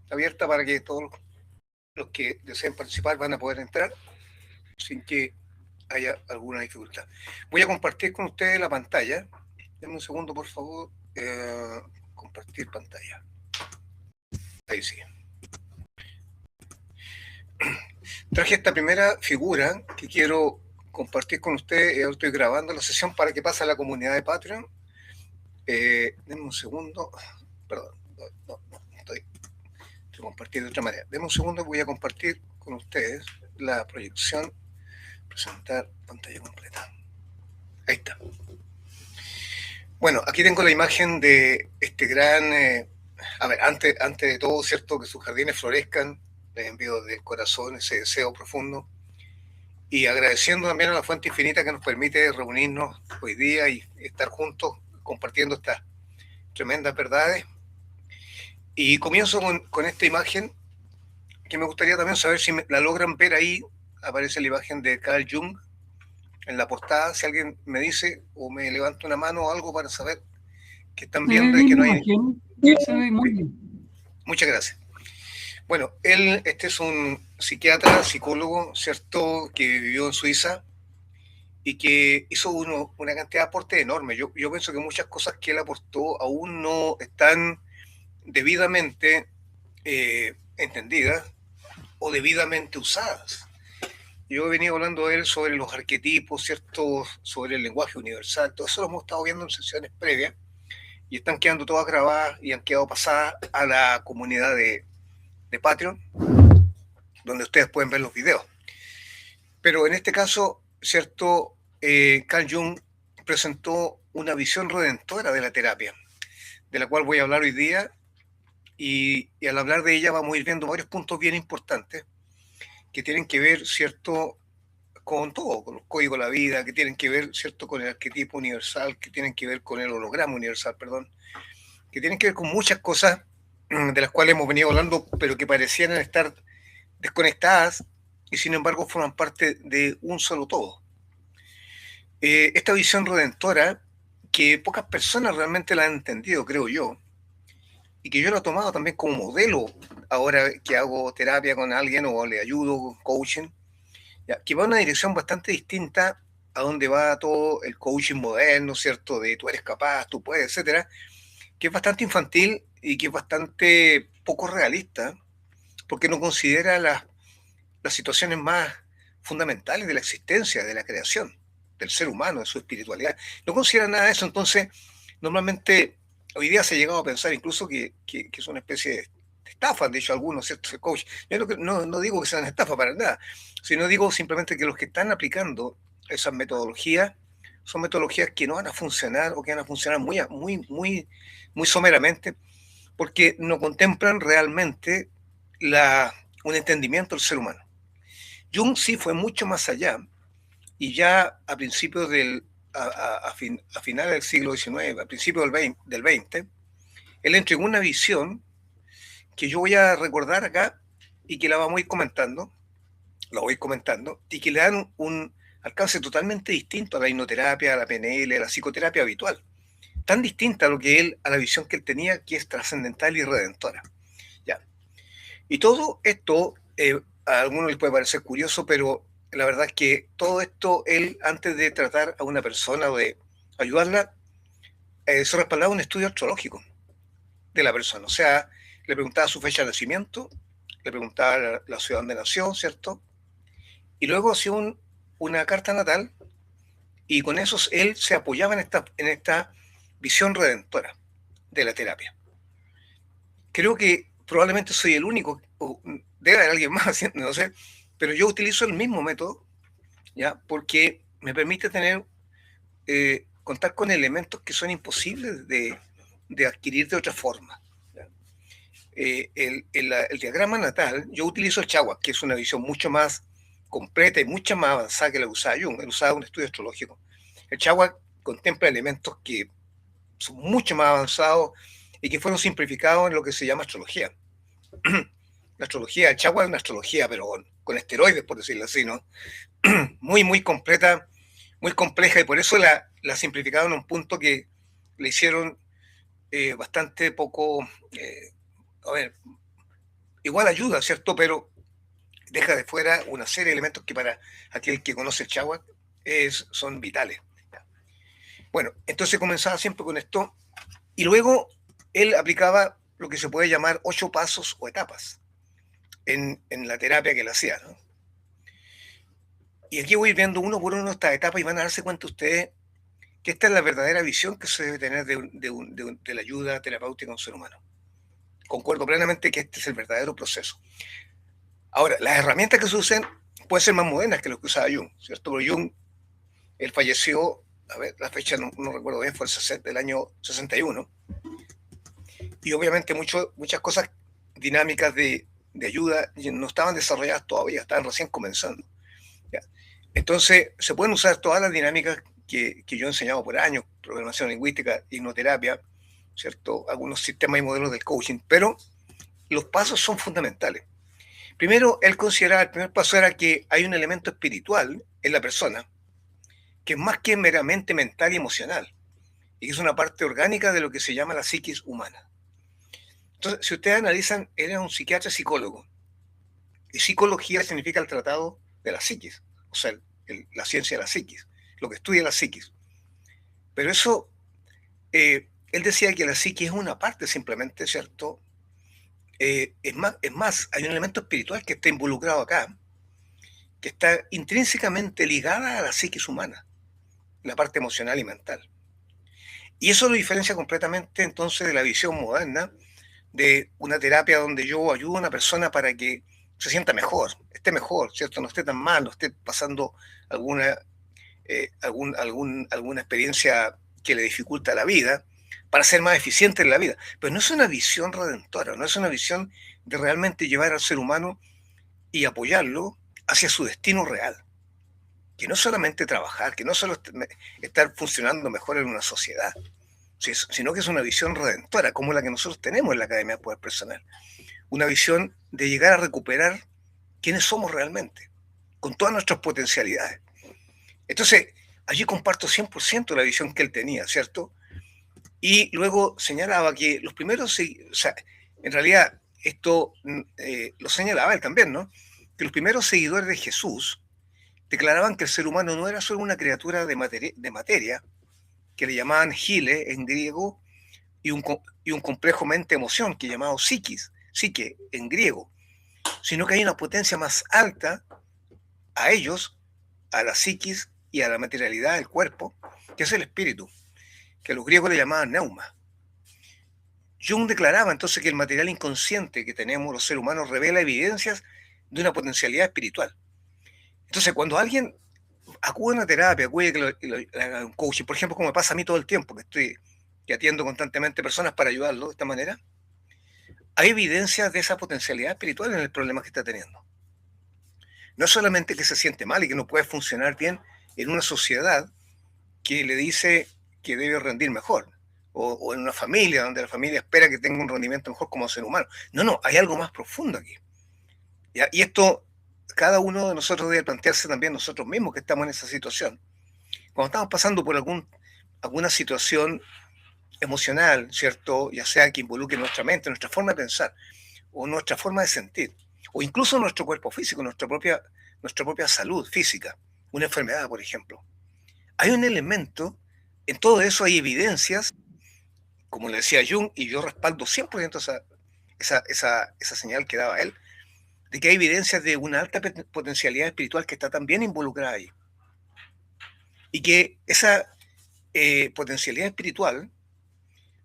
abierta para que todos los que deseen participar van a poder entrar sin que haya alguna dificultad. Voy a compartir con ustedes la pantalla. Denme un segundo, por favor. Compartir pantalla. Ahí sí. Traje esta primera figura que quiero compartir con ustedes. Estoy grabando la sesión para que pase a la comunidad de Patreon. Denme un segundo. Perdón, no, estoy compartiendo de otra manera. Denme un segundo, voy a compartir con ustedes la proyección. Presentar pantalla completa. Ahí está. Bueno, aquí tengo la imagen de este gran... a ver, antes de todo, ¿cierto? Que sus jardines florezcan. Les envío del corazón ese deseo profundo. Y agradeciendo también a la fuente infinita que nos permite reunirnos hoy día y estar juntos compartiendo estas tremendas verdades. Y comienzo con esta imagen que me gustaría también saber si la logran ver ahí. Aparece la imagen de Carl Jung en la portada. Si alguien me dice o me levanta una mano o algo para saber que están viendo y que no hay... Sí, se ve muy bien. Muchas gracias. Bueno, este es un psiquiatra, psicólogo, ¿cierto?, que vivió en Suiza y que hizo una cantidad de aportes enormes. Yo pienso que muchas cosas que él aportó aún no están debidamente entendidas o debidamente usadas. Yo he venido hablando de él sobre los arquetipos, ¿cierto?, sobre el lenguaje universal. Todo eso lo hemos estado viendo en sesiones previas y están quedando todas grabadas y han quedado pasadas a la comunidad de Patreon, donde ustedes pueden ver los videos. Pero en este caso, ¿cierto? Carl Jung presentó una visión redentora de la terapia, de la cual voy a hablar hoy día, y al hablar de ella vamos a ir viendo varios puntos bien importantes que tienen que ver, ¿cierto?, con todo, con los códigos de la vida, que tienen que ver, ¿cierto?, con el arquetipo universal, que tienen que ver con el holograma universal, perdón, que tienen que ver con muchas cosas de las cuales hemos venido hablando, pero que parecían estar desconectadas y sin embargo forman parte de un solo todo. Esta visión redentora, que pocas personas realmente la han entendido, creo yo, y que yo lo he tomado también como modelo ahora que hago terapia con alguien o le ayudo con coaching, ya, que va en una dirección bastante distinta a donde va todo el coaching moderno, ¿cierto? De tú eres capaz, tú puedes, etcétera, que es bastante infantil y que es bastante poco realista, porque no considera las situaciones más fundamentales de la existencia, de la creación, del ser humano, de su espiritualidad. No considera nada de eso. Entonces, normalmente, hoy día se ha llegado a pensar incluso que es una especie de estafa, han dicho algunos, ¿cierto? Coach. Yo no digo que sean estafa para nada, sino digo simplemente que los que están aplicando esas metodologías son metodologías que no van a funcionar o que van a funcionar muy someramente, porque no contemplan realmente un entendimiento del ser humano. Jung sí fue mucho más allá y ya a principios a finales del siglo XIX, a principios del XX, él entregó una visión que yo voy a recordar acá y que la vamos a ir comentando, y que le dan un alcance totalmente distinto a la hipnoterapia, a la PNL, a la psicoterapia habitual. Tan distinta a la visión que él tenía, que es trascendental y redentora. Ya. Y todo esto, a algunos les puede parecer curioso, pero la verdad es que todo esto, él, antes de tratar a una persona o de ayudarla, se respaldaba un estudio astrológico de la persona. O sea, le preguntaba su fecha de nacimiento, le preguntaba la ciudad donde nació, ¿cierto? Y luego hacía una carta natal y con eso él se apoyaba en esta visión redentora de la terapia. Creo que probablemente soy el único, o debe haber alguien más haciendo, no sé, pero yo utilizo el mismo método, ¿ya? Porque me permite contar con elementos que son imposibles de adquirir de otra forma. El diagrama natal, yo utilizo el Chagua, que es una visión mucho más completa y mucho más avanzada que la usaba Jung. Él usaba un estudio astrológico. El Chagua contempla elementos que son mucho más avanzados y que fueron simplificados en lo que se llama astrología. La astrología, el Chagua es una astrología, pero con esteroides, por decirlo así, ¿no? Muy completa, muy compleja, y por eso la simplificaron a un punto que le hicieron bastante poco, a ver, igual ayuda, ¿cierto? Pero deja de fuera una serie de elementos que para aquel que conoce el Chagua son vitales. Bueno, entonces comenzaba siempre con esto y luego él aplicaba lo que se puede llamar 8 pasos o etapas en la terapia que él hacía, ¿no? Y aquí voy viendo uno por uno estas etapas y van a darse cuenta ustedes que esta es la verdadera visión que se debe tener de la ayuda terapéutica a un ser humano. Concuerdo plenamente que este es el verdadero proceso. Ahora, las herramientas que se usan pueden ser más modernas que lo que usaba Jung, ¿cierto? Pero Jung, él falleció, a ver, la fecha no recuerdo bien, fue del año 61, y obviamente muchas cosas dinámicas de ayuda no estaban desarrolladas todavía, estaban recién comenzando. ¿Ya? Entonces, se pueden usar todas las dinámicas que yo he enseñado por años, programación lingüística, hipnoterapia, ¿cierto? Algunos sistemas y modelos del coaching, pero los pasos son fundamentales. Primero, él consideraba, el primer paso era que hay un elemento espiritual en la persona, que es más que meramente mental y emocional, y que es una parte orgánica de lo que se llama la psiquis humana. Entonces, si ustedes analizan, él es un psiquiatra psicólogo, y psicología significa el tratado de la psiquis, o sea, la ciencia de la psiquis, lo que estudia la psiquis. Pero eso, él decía que la psiquis es una parte simplemente, ¿cierto? Es más, hay un elemento espiritual que está involucrado acá, que está intrínsecamente ligada a la psiquis humana, la parte emocional y mental. Y eso lo diferencia completamente entonces de la visión moderna de una terapia donde yo ayudo a una persona para que se sienta mejor, esté mejor, ¿cierto? No esté tan mal, no esté pasando alguna, alguna experiencia que le dificulta la vida, para ser más eficiente en la vida. Pero no es una visión redentora, no es una visión de realmente llevar al ser humano y apoyarlo hacia su destino real. Que no solamente trabajar, que no solo estar funcionando mejor en una sociedad, sino que es una visión redentora, como la que nosotros tenemos en la Academia de Poder Personal. Una visión de llegar a recuperar quiénes somos realmente, con todas nuestras potencialidades. Entonces, allí comparto 100% la visión que él tenía, ¿cierto? Y luego señalaba que los primeros, o sea, en realidad esto lo señalaba él también, ¿no? Que los primeros seguidores de Jesús declaraban que el ser humano no era solo una criatura de materia, que le llamaban gile en griego, y un complejo mente-emoción que llamado psique en griego, sino que hay una potencia más alta a ellos, a la psiquis y a la materialidad del cuerpo, que es el espíritu, que los griegos le llamaban neuma. Jung declaraba entonces que el material inconsciente que tenemos los seres humanos revela evidencias de una potencialidad espiritual. Entonces, cuando alguien acude a una terapia, acude a un coaching, por ejemplo, como me pasa a mí todo el tiempo, que atiendo constantemente personas para ayudarlo de esta manera, hay evidencias de esa potencialidad espiritual en el problema que está teniendo. No es solamente que se siente mal y que no puede funcionar bien en una sociedad que le dice que debe rendir mejor, o en una familia donde la familia espera que tenga un rendimiento mejor como ser humano. No, hay algo más profundo aquí. ¿Ya? Y esto, cada uno de nosotros debe plantearse también nosotros mismos que estamos en esa situación. Cuando estamos pasando por alguna situación emocional, ¿cierto? Ya sea que involucre nuestra mente, nuestra forma de pensar, o nuestra forma de sentir, o incluso nuestro cuerpo físico, nuestra propia salud física, una enfermedad, por ejemplo. Hay un elemento, en todo eso hay evidencias, como le decía Jung, y yo respaldo 100% esa señal que daba él, de que hay evidencias de una alta potencialidad espiritual que está también involucrada ahí. Y que esa potencialidad espiritual,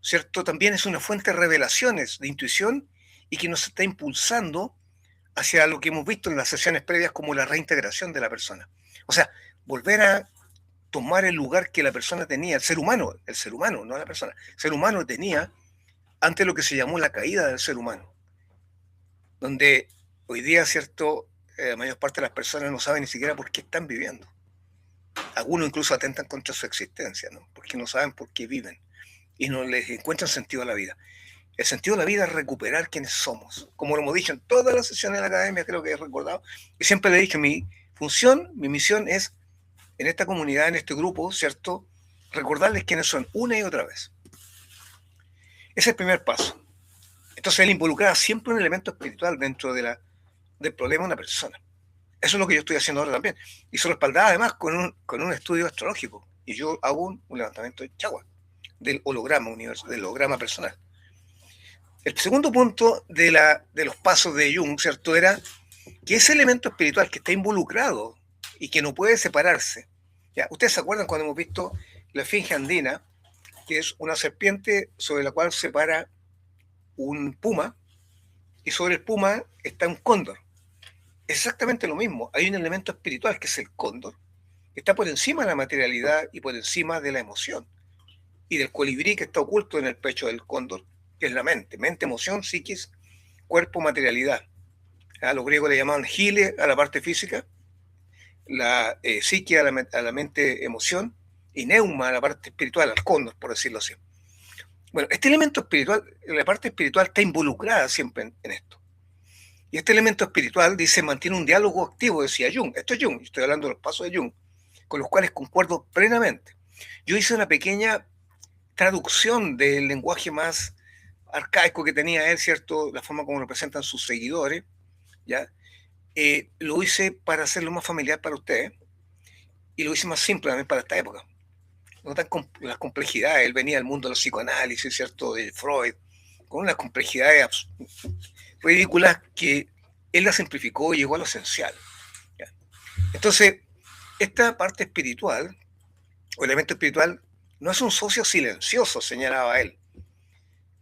¿cierto? También es una fuente de revelaciones, de intuición, y que nos está impulsando hacia lo que hemos visto en las sesiones previas como la reintegración de la persona. O sea, volver a tomar el lugar que la persona tenía, el ser humano, no la persona, el ser humano tenía ante lo que se llamó la caída del ser humano, donde hoy día, ¿cierto? La mayor parte de las personas no saben ni siquiera por qué están viviendo. Algunos incluso atentan contra su existencia, ¿no? Porque no saben por qué viven y no les encuentran sentido a la vida. El sentido de la vida es recuperar quienes somos. Como lo hemos dicho en todas las sesiones de la academia, creo que he recordado, y siempre le he dicho, mi función, mi misión es, en esta comunidad, en este grupo, ¿cierto? Recordarles quiénes son una y otra vez. Ese es el primer paso. Entonces él involucraba siempre un elemento espiritual dentro del problema de una persona. Eso es lo que yo estoy haciendo ahora también. Y se lo respaldaba además con un estudio astrológico. Y yo hago un levantamiento de Chagua, del holograma universal, del holograma personal. El segundo punto de los pasos de Jung, ¿cierto? Era que ese elemento espiritual que está involucrado y que no puede separarse. ¿Ya? Ustedes se acuerdan cuando hemos visto la esfinge andina, que es una serpiente sobre la cual se para un puma, y sobre el puma está un cóndor. Exactamente lo mismo. Hay un elemento espiritual que es el cóndor, que está por encima de la materialidad y por encima de la emoción. Y del colibrí que está oculto en el pecho del cóndor, que es la mente. Mente, emoción, psiquis, cuerpo, materialidad. A los griegos le llamaban gile a la parte física, la psique a la mente, emoción, y neuma a la parte espiritual, al cóndor, por decirlo así. Bueno, este elemento espiritual, la parte espiritual está involucrada siempre en esto. Y este elemento espiritual, dice, mantiene un diálogo activo, decía Jung. Esto es Jung, estoy hablando de los pasos de Jung, con los cuales concuerdo plenamente. Yo hice una pequeña traducción del lenguaje más arcaico que tenía él, ¿cierto? La forma como lo presentan sus seguidores, ¿ya? Lo hice para hacerlo más familiar para ustedes y lo hice más simple también para esta época. No tan las complejidades. Él venía del mundo de los psicoanálisis, ¿cierto? De Freud, con unas complejidades ridículas que él las simplificó y llegó a lo esencial. ¿Ya? Entonces, esta parte espiritual, o elemento espiritual, no es un socio silencioso, señalaba él,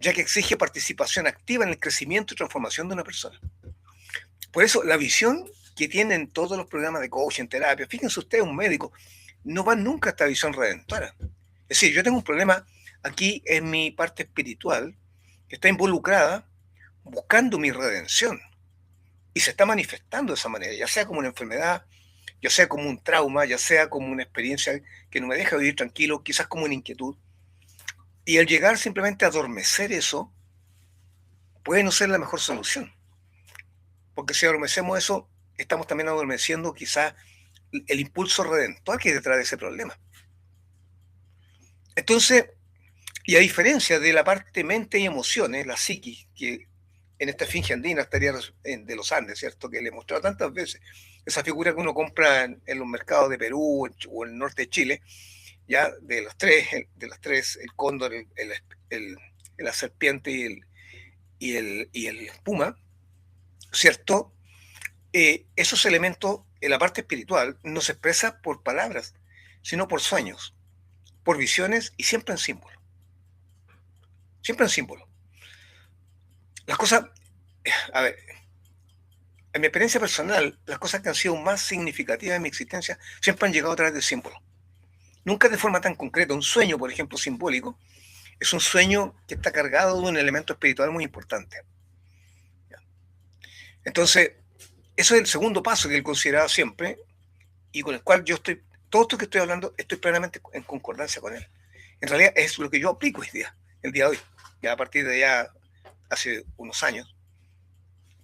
ya que exige participación activa en el crecimiento y transformación de una persona. Por eso, la visión que tienen todos los programas de coaching, terapia, fíjense ustedes, un médico, no va nunca a esta visión redentora. Es decir, yo tengo un problema aquí en mi parte espiritual, que está involucrada buscando mi redención. Y se está manifestando de esa manera, ya sea como una enfermedad, ya sea como un trauma, ya sea como una experiencia que no me deja vivir tranquilo, quizás como una inquietud. Y el llegar simplemente a adormecer eso puede no ser la mejor solución. Porque si adormecemos eso, estamos también adormeciendo quizás el impulso redentor que hay detrás de ese problema. Entonces, y a diferencia de la parte mente y emociones, la psiquis, que en esta esfinge andina estaría de los Andes, ¿cierto? Que le he mostrado tantas veces, esa figura que uno compra en los mercados de Perú o en el norte de Chile, ya de los tres, el cóndor, la serpiente y el puma, ¿cierto? Esos elementos en la parte espiritual no se expresa por palabras, sino por sueños, por visiones y siempre en símbolo. Siempre en símbolo. Las cosas, a ver, en mi experiencia personal, las cosas que han sido más significativas en mi existencia siempre han llegado a través de símbolos. Nunca de forma tan concreta. Un sueño, por ejemplo, simbólico, es un sueño que está cargado de un elemento espiritual muy importante. Entonces, eso es el segundo paso que él consideraba siempre y con el cual yo estoy, todo esto que estoy hablando, estoy plenamente en concordancia con él. En realidad es lo que yo aplico hoy día, el día de hoy, ya a partir de ya hace unos años,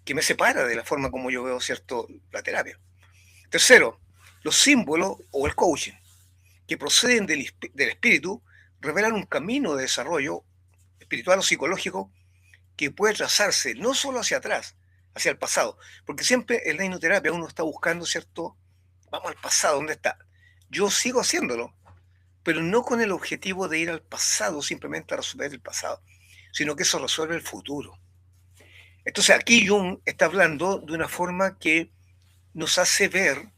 que me separa de la forma como yo veo, ¿cierto?, la terapia. Tercero, los símbolos o el coaching que proceden del espíritu revelan un camino de desarrollo espiritual o psicológico que puede trazarse no solo hacia atrás, hacia el pasado, porque siempre en la hipnoterapia uno está buscando, ¿cierto? Vamos al pasado, ¿dónde está? Yo sigo haciéndolo, pero no con el objetivo de ir al pasado simplemente a resolver el pasado, sino que eso resuelve el futuro. Entonces aquí Jung está hablando de una forma que nos hace ver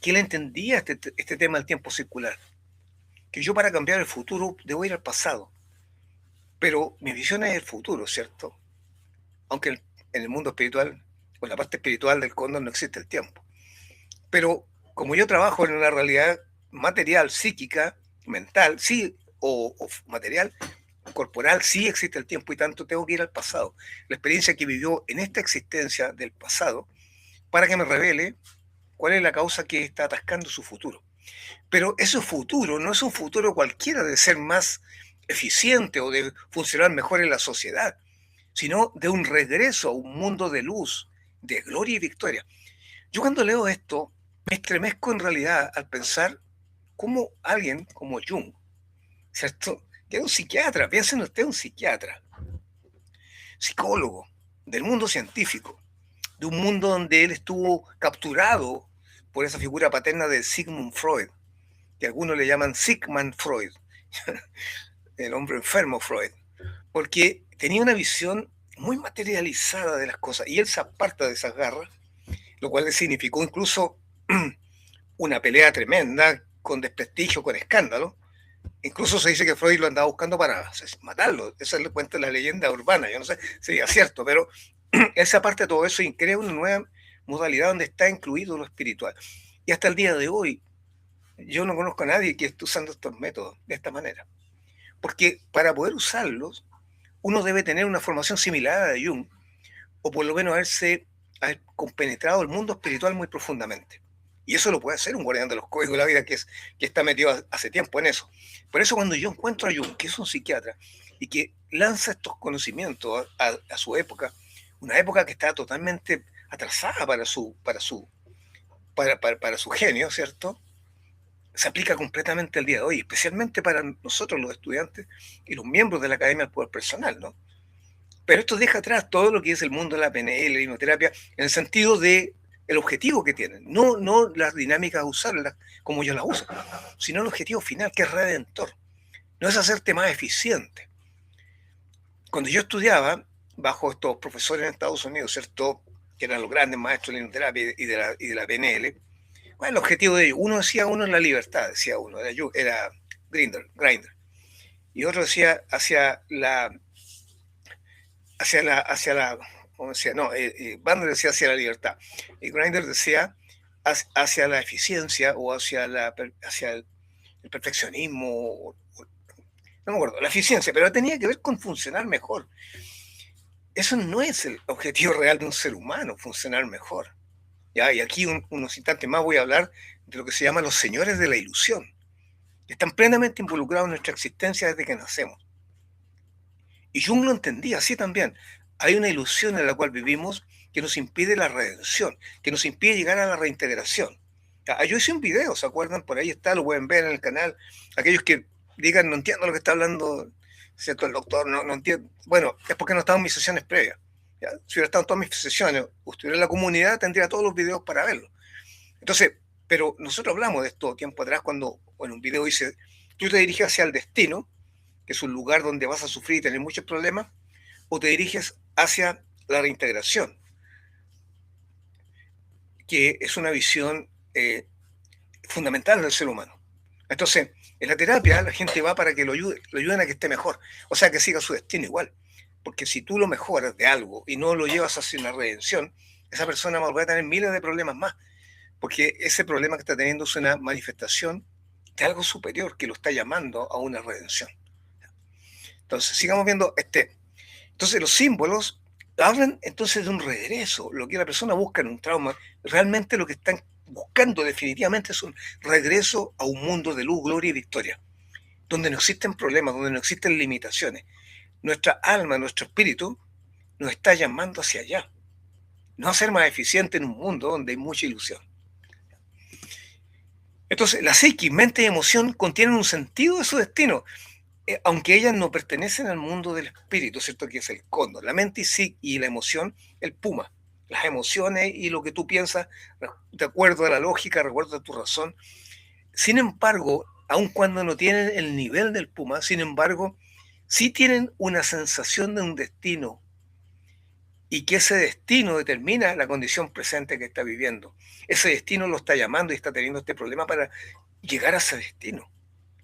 que él entendía este tema del tiempo circular, que yo para cambiar el futuro debo ir al pasado, pero mi visión es el futuro, ¿cierto? Aunque en el mundo espiritual, o en la parte espiritual del cóndor no existe el tiempo. Pero como yo trabajo en una realidad material, psíquica, mental, sí, o material, corporal, sí existe el tiempo y tanto tengo que ir al pasado. La experiencia que vivió en esta existencia del pasado para que me revele cuál es la causa que está atascando su futuro. Pero ese futuro no es un futuro cualquiera de ser más eficiente o de funcionar mejor en la sociedad, sino de un regreso a un mundo de luz, de gloria y victoria. Yo cuando leo esto me estremezco en realidad al pensar cómo alguien como Jung, ¿cierto?, que es un psiquiatra, piensen ustedes, un psiquiatra, psicólogo, del mundo científico, de un mundo donde él estuvo capturado por esa figura paterna de Sigmund Freud, que algunos le llaman Sigmund Freud, el hombre enfermo Freud, porque tenía una visión muy materializada de las cosas y él se aparta de esas garras, lo cual le significó incluso una pelea tremenda, con desprestigio, con escándalo. Incluso se dice que Freud lo andaba buscando para matarlo. Esa es cuenta la leyenda urbana. Yo no sé si es cierto, pero él se aparta de todo eso y crea una nueva modalidad donde está incluido lo espiritual. Y hasta el día de hoy, yo no conozco a nadie que esté usando estos métodos de esta manera. Porque para poder usarlos, uno debe tener una formación similar a la de Jung, o por lo menos haber compenetrado el mundo espiritual muy profundamente. Y eso lo puede hacer un guardián de los códigos de la vida que está metido hace tiempo en eso. Por eso cuando yo encuentro a Jung, que es un psiquiatra, y que lanza estos conocimientos a su época, una época que está totalmente atrasada para su genio, ¿cierto? Se aplica completamente al día de hoy, especialmente para nosotros los estudiantes y los miembros de la Academia del Poder Personal, ¿no? Pero esto deja atrás todo lo que es el mundo de la PNL, la hipnoterapia, en el sentido de el objetivo que tienen, no las dinámicas a usarlas como yo las uso, sino el objetivo final, que es redentor. No es hacerte más eficiente. Cuando yo estudiaba, bajo estos profesores en Estados Unidos, ¿cierto?, que eran los grandes maestros de la hipnoterapia y de la PNL, bueno, el objetivo de ellos, uno es la libertad, decía uno, era Grinder, y otro decía hacia la, ¿cómo decía? No, Bandler decía hacia la libertad, y Grinder decía hacia la eficiencia o hacia el perfeccionismo, no me acuerdo, la eficiencia, pero tenía que ver con funcionar mejor. Eso no es el objetivo real de un ser humano, funcionar mejor. ¿Ya? Y aquí unos instantes más voy a hablar de lo que se llama los señores de la ilusión, que están plenamente involucrados en nuestra existencia desde que nacemos. Y Jung lo entendía así también. Hay una ilusión en la cual vivimos que nos impide la redención, que nos impide llegar a la reintegración. Yo hice un video, ¿se acuerdan? Por ahí está, lo pueden ver en el canal. Aquellos que digan, no entiendo lo que está hablando, ¿cierto? El doctor, no entiendo. Bueno, es porque no estaba en mis sesiones previas. ¿Ya? Si hubiera estado en todas mis sesiones, estuviera en la comunidad, tendría todos los videos para verlo. Entonces, pero nosotros hablamos de esto tiempo atrás cuando, bueno, un video dice, tú te diriges hacia el destino, que es un lugar donde vas a sufrir y tener muchos problemas, o te diriges hacia la reintegración, que es una visión fundamental del ser humano. Entonces, en la terapia la gente va para que lo ayuden a que esté mejor, o sea, que siga su destino igual. Porque si tú lo mejoras de algo y no lo llevas hacia una redención, esa persona va a tener miles de problemas más, porque ese problema que está teniendo es una manifestación de algo superior que lo está llamando a una redención. Entonces, sigamos viendo Entonces, los símbolos hablan entonces de un regreso, lo que la persona busca en un trauma, realmente lo que están buscando definitivamente es un regreso a un mundo de luz, gloria y victoria, donde no existen problemas, donde no existen limitaciones. Nuestra alma, nuestro espíritu, nos está llamando hacia allá, no a ser más eficiente en un mundo donde hay mucha ilusión. Entonces, la psiquis, mente y emoción contienen un sentido de su destino, aunque ellas no pertenecen al mundo del espíritu, ¿cierto? Que es el cóndor. La mente y la emoción, el puma. Las emociones y lo que tú piensas, de acuerdo a la lógica, de acuerdo a tu razón. Sin embargo, aun cuando no tienen el nivel del puma, sin embargo, sí tienen una sensación de un destino y que ese destino determina la condición presente que está viviendo. Ese destino lo está llamando y está teniendo este problema para llegar a ese destino,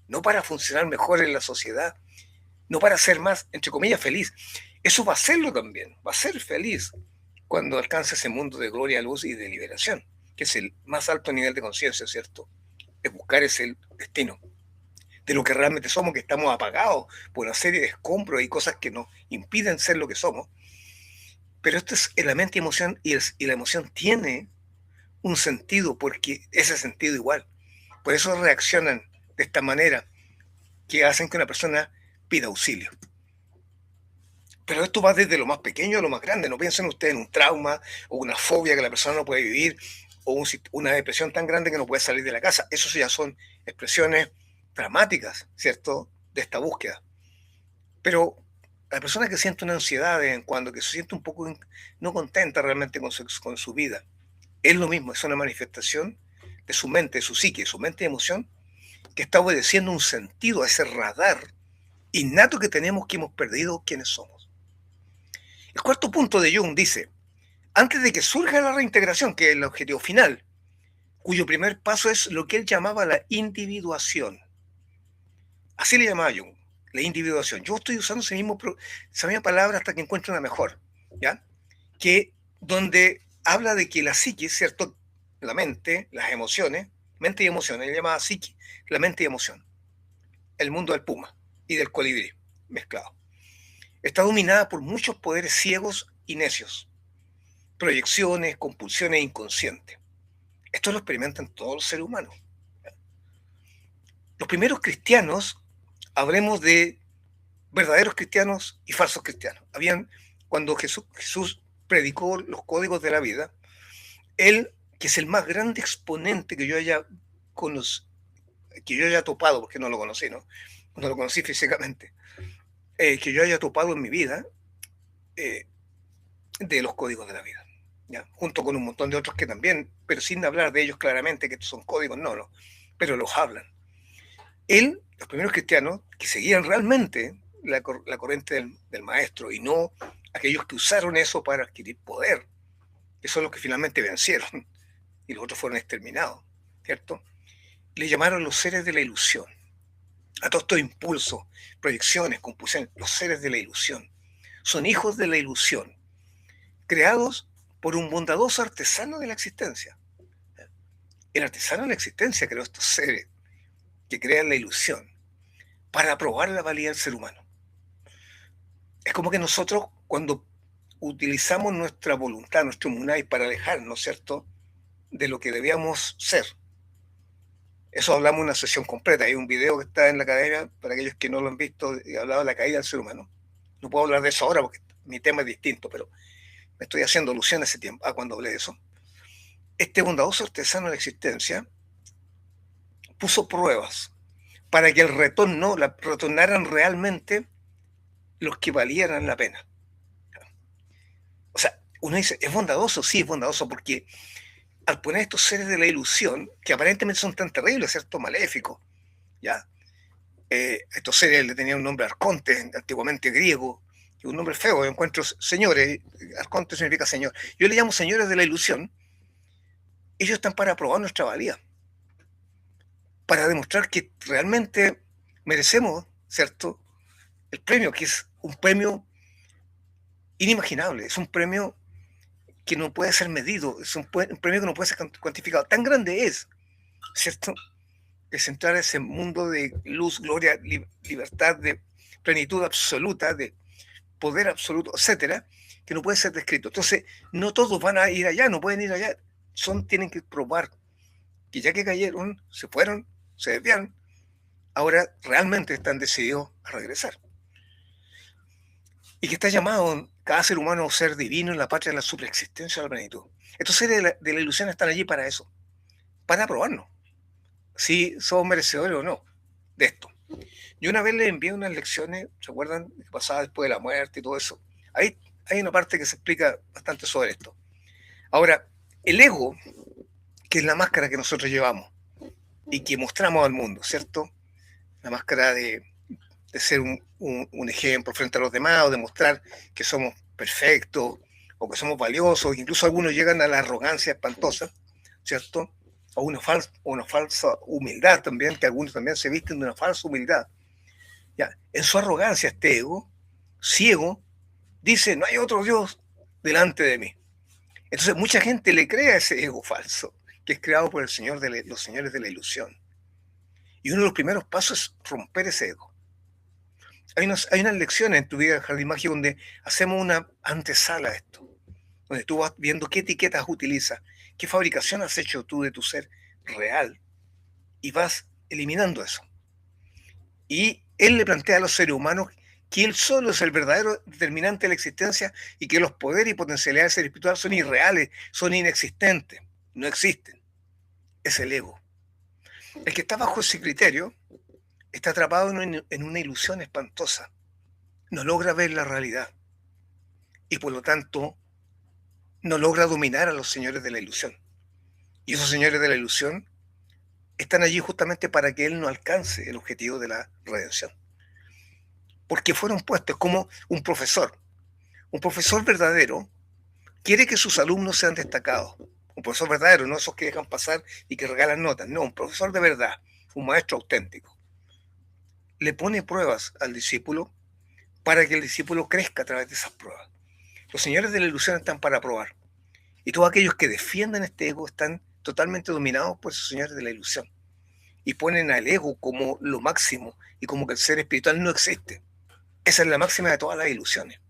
no para funcionar mejor en la sociedad, no para ser más, entre comillas, feliz. Eso va a serlo también, va a ser feliz cuando alcance ese mundo de gloria, luz y de liberación, que es el más alto nivel de conciencia, ¿cierto? Es buscar ese destino de lo que realmente somos, que estamos apagados por una serie de escombros y cosas que nos impiden ser lo que somos. Pero esto es la mente y emoción, y la emoción tiene un sentido, porque ese sentido igual. Por eso reaccionan de esta manera, que hacen que una persona pida auxilio. Pero esto va desde lo más pequeño a lo más grande. No piensen ustedes en un trauma o una fobia que la persona no puede vivir o una depresión tan grande que no puede salir de la casa. Eso ya son expresiones dramáticas, ¿cierto?, de esta búsqueda. Pero la persona que siente una ansiedad de vez en cuando, que se siente un poco no contenta realmente con su vida, es lo mismo, es una manifestación de su mente, de su psique, su mente y emoción, que está obedeciendo un sentido a ese radar innato que tenemos, que hemos perdido quiénes somos. El cuarto punto de Jung dice, antes de que surja la reintegración, que es el objetivo final, cuyo primer paso es lo que él llamaba la individuación. Así le llamaba Jung, la individuación. Yo estoy usando esa misma palabra hasta que encuentre una mejor, ¿ya? Que donde habla de que la psique, ¿cierto? La mente, las emociones, mente y emociones, él llamaba psique, la mente y emoción. El mundo del puma y del colibrí mezclado. Está dominada por muchos poderes ciegos y necios, proyecciones, compulsiones inconscientes. Esto lo experimentan todos los seres humanos. Los primeros cristianos, hablemos de verdaderos cristianos y falsos cristianos. Cuando Jesús predicó los códigos de la vida, él, que es el más grande exponente que yo haya topado, porque no lo conocí, ¿no? No lo conocí físicamente, que yo haya topado en mi vida, de los códigos de la vida, ¿ya? Junto con un montón de otros que también, pero sin hablar de ellos claramente, que son códigos, no, pero los hablan. Los primeros cristianos que seguían realmente la corriente del maestro, y no aquellos que usaron eso para adquirir poder, que son los que finalmente vencieron y los otros fueron exterminados, ¿cierto? Le llamaron los seres de la ilusión. A todos estos impulsos, proyecciones, compulsiones, los seres de la ilusión. Son hijos de la ilusión, creados por un bondadoso artesano de la existencia. El artesano de la existencia creó estos seres que crean la ilusión para probar la valía del ser humano. Es como que nosotros, cuando utilizamos nuestra voluntad, nuestro munay, para alejarnos, ¿cierto?, de lo que debíamos ser. Eso hablamos en una sesión completa. Hay un video que está en la academia, para aquellos que no lo han visto, y hablaba de la caída del ser humano. No puedo hablar de eso ahora porque mi tema es distinto, pero me estoy haciendo alusión a ese tiempo, a cuando hablé de eso. Este bondadoso artesano de la existencia puso pruebas para que el retorno retornaran realmente los que valieran la pena. O sea, uno dice, ¿es bondadoso? Sí, es bondadoso, porque al poner estos seres de la ilusión, que aparentemente son tan terribles, ¿cierto?, maléficos, ¿ya? Estos seres le tenían un nombre arconte, antiguamente griego, y un nombre feo. Yo encuentro señores, arconte significa señor. Yo le llamo señores de la ilusión. Ellos están para probar nuestra valía, para demostrar que realmente merecemos, ¿cierto?, el premio, que es un premio inimaginable, es un premio que no puede ser medido, es un premio que no puede ser cuantificado. Tan grande es, ¿cierto?, es entrar a ese mundo de luz, gloria, libertad, de plenitud absoluta, de poder absoluto, etcétera, que no puede ser descrito. Entonces, no todos van a ir allá, no pueden ir allá. Tienen que probar que ya que cayeron, se fueron, se desviaron, ahora realmente están decididos a regresar. Y que está llamado cada ser humano a ser divino en la patria de la superexistencia de la plenitud. Estos seres de la ilusión están allí para eso, para probarnos si somos merecedores o no de esto. Yo una vez les envié unas lecciones, ¿se acuerdan?, que pasaba después de la muerte y todo eso. Ahí hay una parte que se explica bastante sobre esto. Ahora, el ego, que es la máscara que nosotros llevamos y que mostramos al mundo, ¿cierto? La máscara de ser un ejemplo frente a los demás, o de mostrar que somos perfectos o que somos valiosos. Incluso algunos llegan a la arrogancia espantosa, ¿cierto? O una falsa humildad también, que algunos también se visten de una falsa humildad. Ya, en su arrogancia, este ego ciego dice, no hay otro Dios delante de mí. Entonces mucha gente le cree a ese ego falso, que es creado por los señores de la ilusión. Y uno de los primeros pasos es romper ese ego. Hay unas lecciones en tu vida de Jardín Mágico donde hacemos una antesala a esto, donde tú vas viendo qué etiquetas utilizas, qué fabricación has hecho tú de tu ser real, y vas eliminando eso. Y él le plantea a los seres humanos que él solo es el verdadero determinante de la existencia, y que los poderes y potencialidades del ser espiritual son irreales, son inexistentes, no existen. Es el ego. El que está bajo ese criterio está atrapado en una ilusión espantosa, no logra ver la realidad y por lo tanto no logra dominar a los señores de la ilusión. Y esos señores de la ilusión están allí justamente para que él no alcance el objetivo de la redención. Porque fueron puestos como un profesor. Un profesor verdadero quiere que sus alumnos sean destacados. Un profesor verdadero, no esos que dejan pasar y que regalan notas. No, un profesor de verdad, un maestro auténtico. Le pone pruebas al discípulo para que el discípulo crezca a través de esas pruebas. Los señores de la ilusión están para probar. Y todos aquellos que defiendan este ego están totalmente dominados por esos señores de la ilusión. Y ponen al ego como lo máximo y como que el ser espiritual no existe. Esa es la máxima de todas las ilusiones.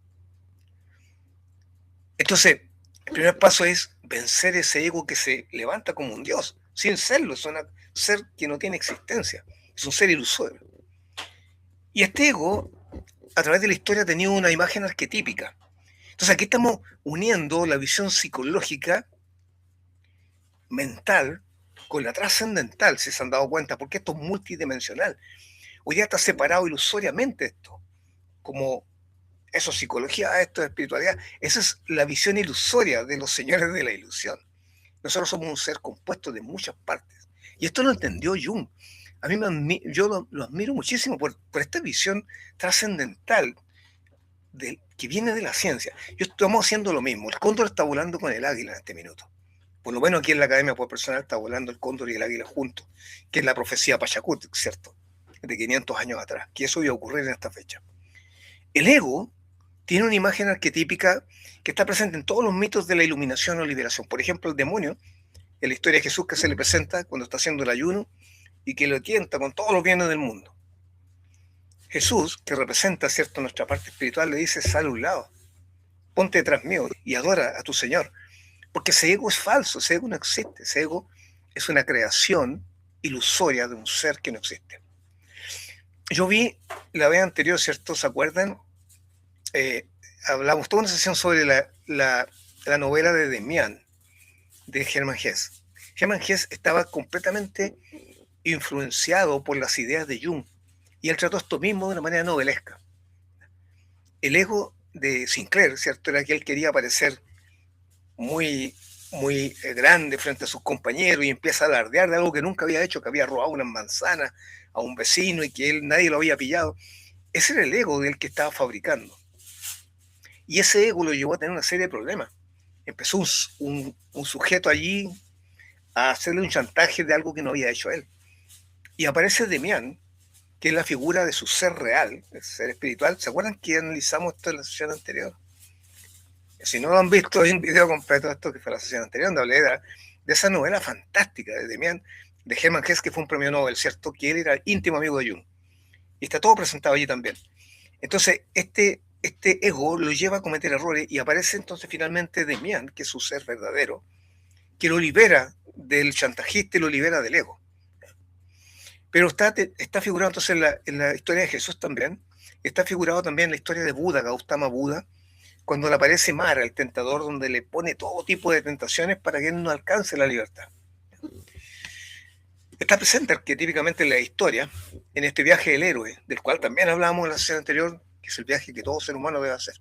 Entonces, el primer paso es vencer ese ego que se levanta como un dios, sin serlo, es un ser que no tiene existencia, es un ser ilusorio. Y este ego, a través de la historia, ha tenido una imagen arquetípica. Entonces aquí estamos uniendo la visión psicológica, mental, con la trascendental, si se han dado cuenta, porque esto es multidimensional. Hoy día está separado ilusoriamente esto, como eso es psicología, esto es espiritualidad. Esa es la visión ilusoria de los señores de la ilusión. Nosotros somos un ser compuesto de muchas partes. Y esto lo entendió Jung. A mí yo lo admiro muchísimo por esta visión trascendental que viene de la ciencia. Yo estamos haciendo lo mismo. El cóndor está volando con el águila en este minuto. Por lo menos aquí en la Academia Poder Personal está volando el cóndor y el águila juntos, que es la profecía Pachacútec, ¿cierto? De 500 años atrás, que eso iba a ocurrir en esta fecha. El ego tiene una imagen arquetípica que está presente en todos los mitos de la iluminación o liberación. Por ejemplo, el demonio, en la historia de Jesús que se le presenta cuando está haciendo el ayuno y que lo tienta con todos los bienes del mundo. Jesús, que representa, ¿cierto?, nuestra parte espiritual, le dice, sal a un lado, ponte detrás mío y adora a tu Señor. Porque ese ego es falso, ese ego no existe, ese ego es una creación ilusoria de un ser que no existe. Yo vi la vez anterior, ¿cierto? ¿Se acuerdan? Hablamos toda una sesión sobre la novela de Demián, de Hermann Hesse. Hermann Hesse estaba completamente influenciado por las ideas de Jung, y él trató esto mismo de una manera novelesca. El ego de Sinclair, ¿cierto?, era que él quería parecer muy, muy grande frente a sus compañeros y empieza a alardear de algo que nunca había hecho, que había robado unas manzanas a un vecino y que nadie lo había pillado. Ese era el ego del que estaba fabricando. Y ese ego lo llevó a tener una serie de problemas. Empezó un sujeto allí a hacerle un chantaje de algo que no había hecho él. Y aparece Demián, que es la figura de su ser real, el ser espiritual. ¿Se acuerdan que analizamos esto en la sesión anterior? Si no lo han visto, hay un video completo de esto que fue la sesión anterior, donde hablé de esa novela fantástica de Demián, de Hermann Hesse, que fue un premio Nobel, ¿cierto? Que él era íntimo amigo de Jung. Y está todo presentado allí también. Entonces, este ego lo lleva a cometer errores y aparece entonces finalmente Demián, que es su ser verdadero, que lo libera del chantajista y lo libera del ego. Pero está figurado entonces en la historia de Jesús también, está figurado también en la historia de Buda, Gautama Buda, cuando le aparece Mara, el tentador, donde le pone todo tipo de tentaciones para que él no alcance la libertad. Está presente arquetípicamente en la historia, en este viaje del héroe, del cual también hablamos en la sesión anterior, que es el viaje que todo ser humano debe hacer.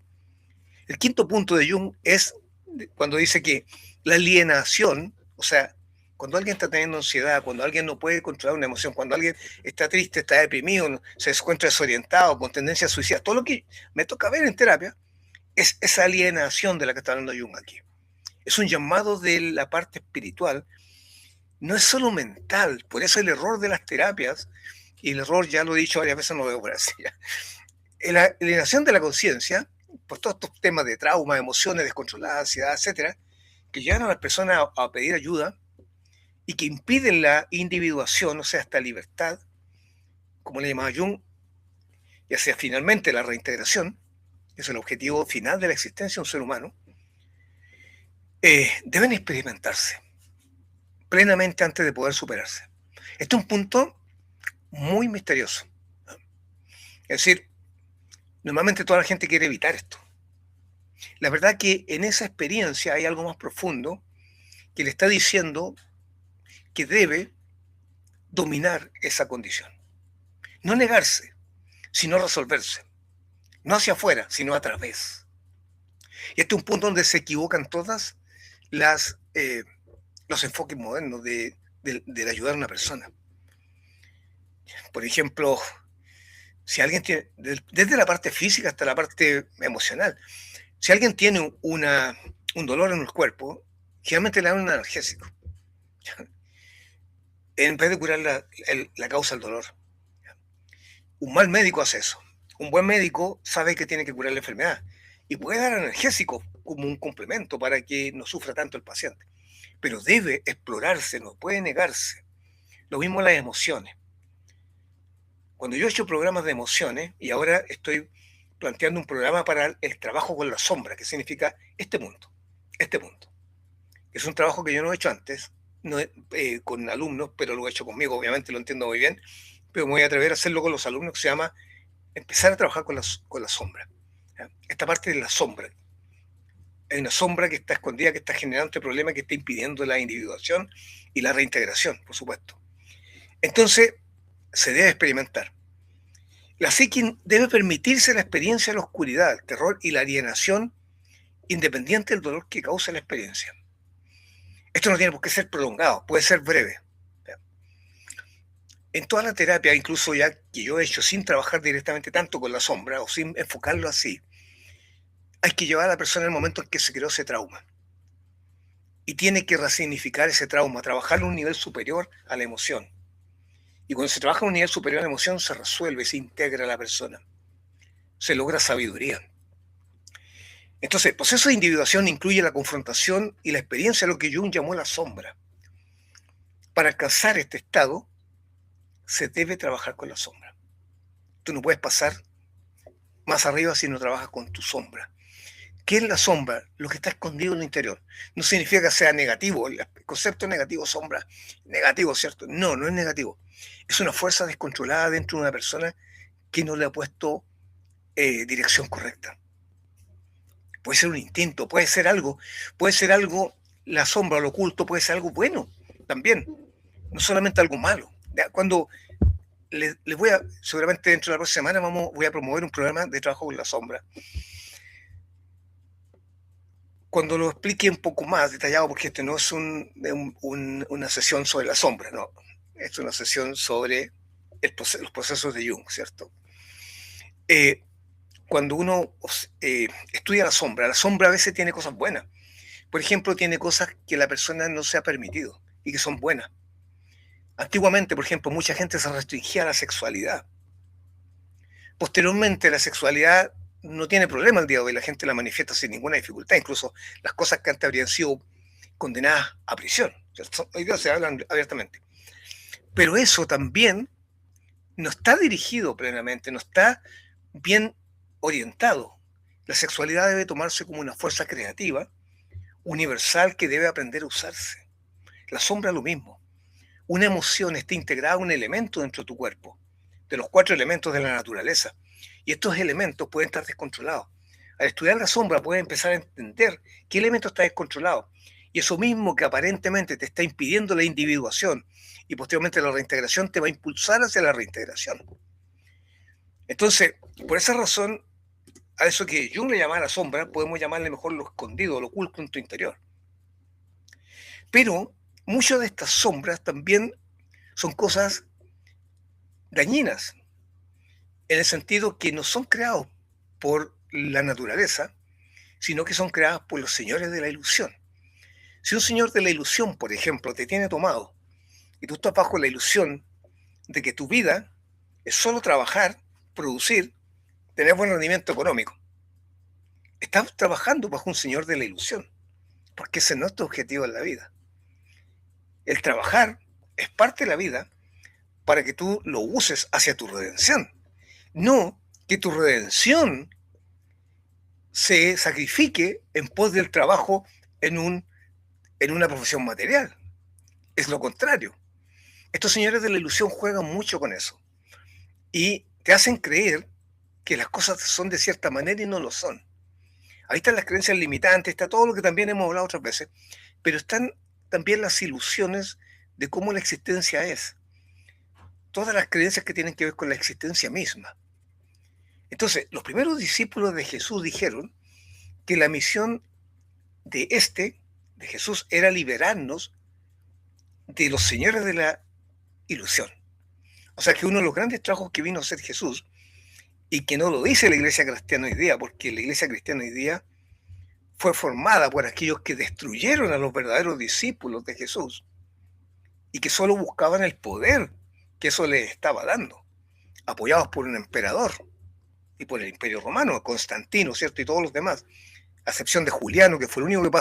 El quinto punto de Jung es cuando dice que la alienación, o sea, cuando alguien está teniendo ansiedad, cuando alguien no puede controlar una emoción, cuando alguien está triste, está deprimido, se encuentra desorientado, con tendencia a suicida, todo lo que me toca ver en terapia, es esa alienación de la que está hablando Jung aquí. Es un llamado de la parte espiritual, no es solo mental, por eso el error de las terapias, y el error ya lo he dicho varias veces, no lo veo por así, la alienación de la conciencia, por todos estos temas de trauma, emociones descontroladas, ansiedad, etcétera, que llevan a las personas a pedir ayuda y que impiden la individuación, o sea, esta libertad, como le llamaba Jung, y hacia finalmente la reintegración, que es el objetivo final de la existencia de un ser humano, deben experimentarse plenamente antes de poder superarse. Este es un punto muy misterioso. Es decir, normalmente toda la gente quiere evitar esto. La verdad que en esa experiencia hay algo más profundo que le está diciendo que debe dominar esa condición. No negarse, sino resolverse. no hacia afuera, sino a través. Y este es un punto donde se equivocan todas las, los enfoques modernos de ayudar a una persona. Por ejemplo, si alguien tiene, desde la parte física hasta la parte emocional, si alguien tiene un dolor en el cuerpo, generalmente le dan un analgésico, en vez de curar la causa del dolor. Un mal médico hace eso. Un buen médico sabe que tiene que curar la enfermedad y puede dar analgésicos como un complemento para que no sufra tanto el paciente. Pero debe explorarse, no puede negarse. Lo mismo las emociones. Cuando yo he hecho programas de emociones y ahora estoy planteando un programa para el trabajo con la sombra, que significa este mundo, este mundo. Es un trabajo que yo no he hecho antes, no, con alumnos, pero lo he hecho conmigo, obviamente lo entiendo muy bien, pero me voy a atrever a hacerlo con los alumnos, que se llama empezar a trabajar con la sombra. ¿Ya? Esta parte de la sombra. Hay una sombra que está escondida, que está generando este problema, que está impidiendo la individuación y la reintegración, por supuesto. Entonces, se debe experimentar. La psique debe permitirse la experiencia de la oscuridad, el terror y la alienación, independiente del dolor que causa la experiencia. Esto no tiene por qué ser prolongado, puede ser breve. En toda la terapia, incluso ya que yo he hecho sin trabajar directamente tanto con la sombra o sin enfocarlo así, hay que llevar a la persona al momento en que se creó ese trauma. Y tiene que resignificar ese trauma, trabajarlo a un nivel superior a la emoción. Y cuando se trabaja a un nivel superior a la emoción, se resuelve, se integra a la persona. Se logra sabiduría. Entonces, el proceso de individuación incluye la confrontación y la experiencia de lo que Jung llamó la sombra. Para alcanzar este estado, se debe trabajar con la sombra. Tú no puedes pasar más arriba si no trabajas con tu sombra. ¿Qué es la sombra? Lo que está escondido en el interior. No significa que sea negativo. El concepto negativo, sombra, negativo, ¿cierto? No, no es negativo. Es una fuerza descontrolada dentro de una persona que no le ha puesto dirección correcta. Puede ser un instinto, puede ser algo, la sombra, lo oculto, puede ser algo bueno también, no solamente algo malo. Cuando les voy a, seguramente dentro de la próxima semana voy a promover un programa de trabajo con la sombra. Cuando lo explique un poco más detallado, porque este no es una sesión sobre la sombra, no, es una sesión sobre los procesos de Jung, ¿cierto? Cuando uno estudia la sombra a veces tiene cosas buenas. Por ejemplo, tiene cosas que la persona no se ha permitido y que son buenas. Antiguamente, por ejemplo, mucha gente se restringía a la sexualidad. Posteriormente, la sexualidad no tiene problema el día de hoy, la gente la manifiesta sin ninguna dificultad, incluso las cosas que antes habrían sido condenadas a prisión. Hoy día se hablan abiertamente. Pero eso también no está dirigido plenamente, no está bien orientado. La sexualidad debe tomarse como una fuerza creativa, universal, que debe aprender a usarse. La sombra lo mismo. Una emoción está integrada a un elemento dentro de tu cuerpo, de los 4 elementos de la naturaleza. Y estos elementos pueden estar descontrolados. Al estudiar la sombra puedes empezar a entender qué elemento está descontrolado. Y eso mismo que aparentemente te está impidiendo la individuación y posteriormente la reintegración, te va a impulsar hacia la reintegración. Entonces, por esa razón, a eso que Jung le llamaba la sombra, podemos llamarle mejor lo escondido, lo oculto en tu interior. Pero muchas de estas sombras también son cosas dañinas, en el sentido que no son creados por la naturaleza, sino que son creadas por los señores de la ilusión. Si un señor de la ilusión, por ejemplo, te tiene tomado y tú estás bajo la ilusión de que tu vida es solo trabajar, producir, tener buen rendimiento económico, estás trabajando bajo un señor de la ilusión, porque ese no es tu objetivo en la vida. El trabajar es parte de la vida para que tú lo uses hacia tu redención, no que tu redención se sacrifique en pos del trabajo en una profesión material. Es lo contrario. Estos señores de la ilusión juegan mucho con eso y te hacen creer que las cosas son de cierta manera y no lo son. Ahí están las creencias limitantes, está todo lo que también hemos hablado otras veces, pero están también las ilusiones de cómo la existencia es. Todas las creencias que tienen que ver con la existencia misma. Entonces, los primeros discípulos de Jesús dijeron que la misión de Jesús, era liberarnos de los señores de la ilusión. O sea que uno de los grandes trabajos que vino a hacer Jesús, y que no lo dice la iglesia cristiana hoy día, porque la iglesia cristiana hoy día fue formada por aquellos que destruyeron a los verdaderos discípulos de Jesús y que solo buscaban el poder que eso les estaba dando, apoyados por un emperador y por el Imperio Romano, Constantino, ¿cierto? Y todos los demás, a excepción de Juliano, que fue el único que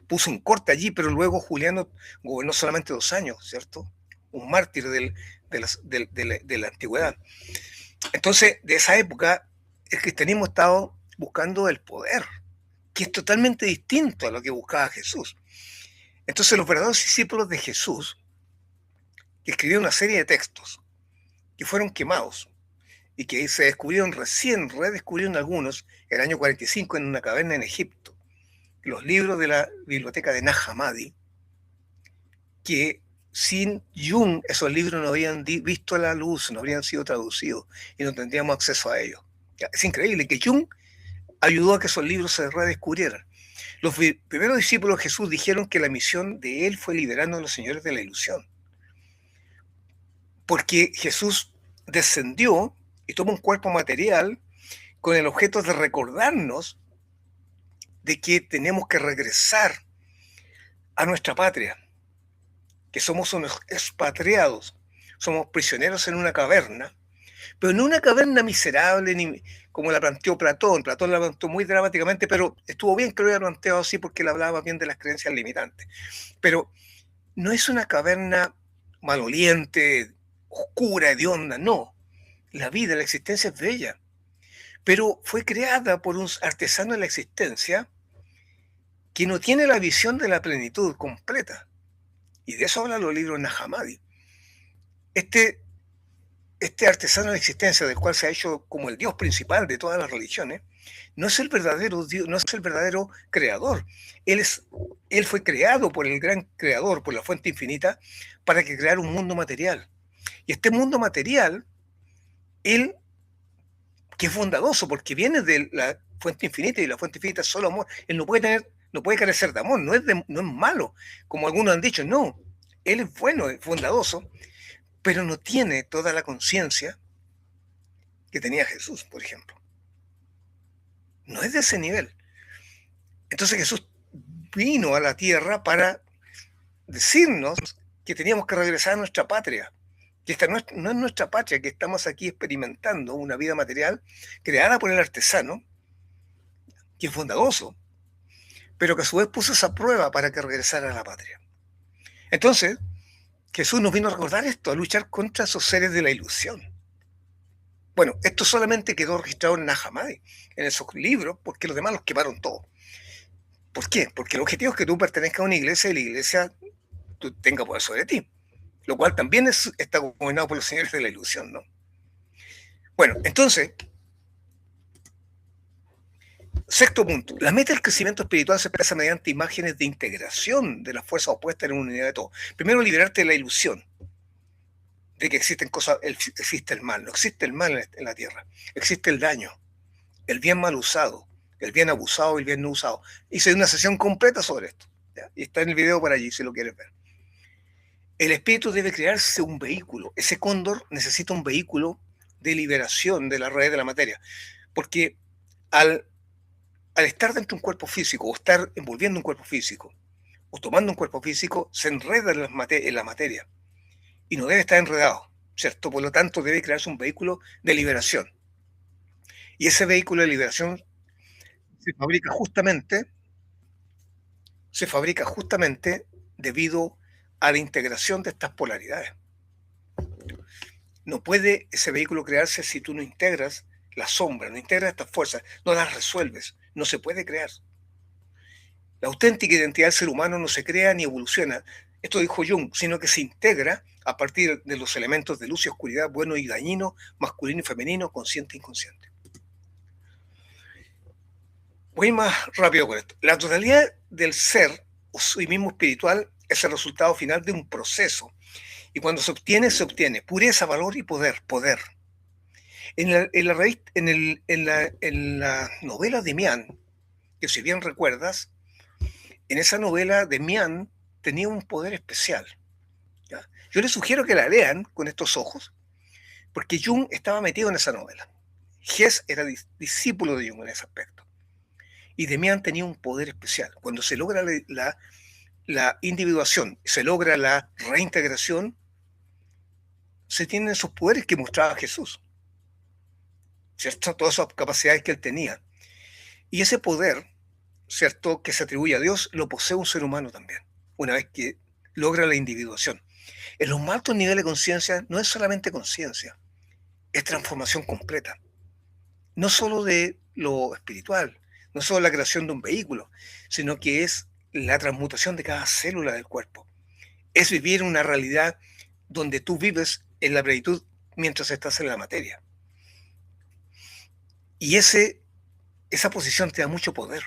puso un corte allí, pero luego Juliano gobernó solamente 2 años, ¿cierto? Un mártir de la antigüedad. Entonces, de esa época, el cristianismo estaba buscando el poder, que es totalmente distinto a lo que buscaba Jesús. Entonces, los verdaderos discípulos de Jesús, que escribieron una serie de textos, que fueron quemados, y que se descubrieron redescubrieron algunos en el año 45 en una caverna en Egipto, los libros de la biblioteca de Nag Hammadi, que sin Jung esos libros no habían visto la luz, no habrían sido traducidos y no tendríamos acceso a ellos. Es increíble que Jung ayudó a que esos libros se redescubrieran. Los primeros discípulos de Jesús dijeron que la misión de él fue liberarnos a los señores de la ilusión, porque Jesús descendió y tomó un cuerpo material con el objeto de recordarnos de que tenemos que regresar a nuestra patria, que somos unos expatriados, somos prisioneros en una caverna, pero no una caverna miserable ni como la planteó Platón. Platón la planteó muy dramáticamente, pero estuvo bien que lo hubiera planteado así porque él hablaba bien de las creencias limitantes. Pero no es una caverna maloliente, oscura, hedionda, no. La vida, la existencia es bella, pero fue creada por un artesano de la existencia que no tiene la visión de la plenitud completa. Y de eso hablan los libros de Nag Hammadi. Este artesano de la existencia, del cual se ha hecho como el Dios principal de todas las religiones, no es el verdadero Dios, no es el verdadero creador. Él fue creado por el gran creador, por la fuente infinita, para que creara un mundo material. Y este mundo material, él, que es bondadoso, porque viene de la fuente infinita, y la fuente infinita es solo amor, él no puede carecer de amor, no es malo, como algunos han dicho, no. Él es bueno, es bondadoso, pero no tiene toda la conciencia que tenía Jesús, por ejemplo. No es de ese nivel. Entonces Jesús vino a la tierra para decirnos que teníamos que regresar a nuestra patria, que esta no es nuestra patria, que estamos aquí experimentando una vida material creada por el artesano, que es bondadoso, pero que a su vez puso esa prueba para que regresara a la patria. Entonces, Jesús nos vino a recordar esto, a luchar contra esos seres de la ilusión. Bueno, esto solamente quedó registrado en Nag Hammadi, en esos libros, porque los demás los quemaron todos. ¿Por qué? Porque el objetivo es que tú pertenezcas a una iglesia y la iglesia tenga poder sobre ti, lo cual también está gobernado por los señores de la ilusión, ¿no? Bueno, entonces, sexto punto, la meta del crecimiento espiritual se expresa mediante imágenes de integración de las fuerzas opuestas en una unidad de todo. Primero, liberarte de la ilusión de que existen cosas, existe el mal. No existe el mal en la tierra, existe el daño, el bien mal usado, el bien abusado y el bien no usado. Hice una sesión completa sobre esto, ¿ya? Y está en el video por allí si lo quieres ver. El espíritu debe crearse un vehículo. Ese cóndor necesita un vehículo de liberación de la red de la materia, porque al estar dentro de un cuerpo físico, o estar envolviendo un cuerpo físico, o tomando un cuerpo físico, se enreda en la materia, y no debe estar enredado, ¿cierto? Por lo tanto, debe crearse un vehículo de liberación. Y ese vehículo de liberación se fabrica justamente debido a la integración de estas polaridades. No puede ese vehículo crearse si tú no integras la sombra, no integras estas fuerzas, no las resuelves, no se puede crear. La auténtica identidad del ser humano no se crea ni evoluciona, esto dijo Jung, sino que se integra a partir de los elementos de luz y oscuridad, bueno y dañino, masculino y femenino, consciente e inconsciente. Voy más rápido con esto. La totalidad del ser, o sí mismo espiritual, es el resultado final de un proceso. Y cuando se obtiene pureza, valor y poder. En la novela de Mian, que si bien recuerdas, en esa novela Demián tenía un poder especial. ¿Ya? Yo les sugiero que la lean con estos ojos, porque Jung estaba metido en esa novela. Hess era discípulo de Jung en ese aspecto. Y Demián tenía un poder especial. Cuando se logra la individuación, se logra la reintegración, se tienen esos poderes que mostraba Jesús, ¿cierto? Todas esas capacidades que él tenía. Y ese poder, ¿cierto?, que se atribuye a Dios, lo posee un ser humano también, una vez que logra la individuación. En los más altos niveles de conciencia no es solamente conciencia, es transformación completa. No solo de lo espiritual, no solo la creación de un vehículo, sino que es la transmutación de cada célula del cuerpo. Es vivir una realidad donde tú vives en la plenitud mientras estás en la materia. Y esa posición te da mucho poder.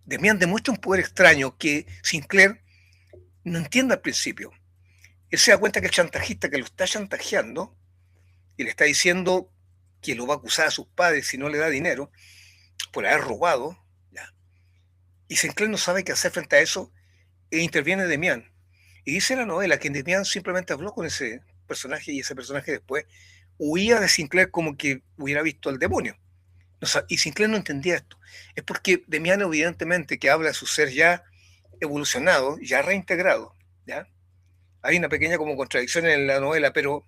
Demián demuestra un poder extraño que Sinclair no entiende al principio. Él se da cuenta que el chantajista que lo está chantajeando y le está diciendo que lo va a acusar a sus padres si no le da dinero por haber robado, ¿ya? Y Sinclair no sabe qué hacer frente a eso e interviene Demián. Y dice la novela que Demián simplemente habló con ese personaje y ese personaje después huía de Sinclair como que hubiera visto al demonio. Y Sinclair no entendía esto. Es porque Demián evidentemente que habla de su ser ya evolucionado, ya reintegrado, ¿ya? Hay una pequeña como contradicción en la novela, pero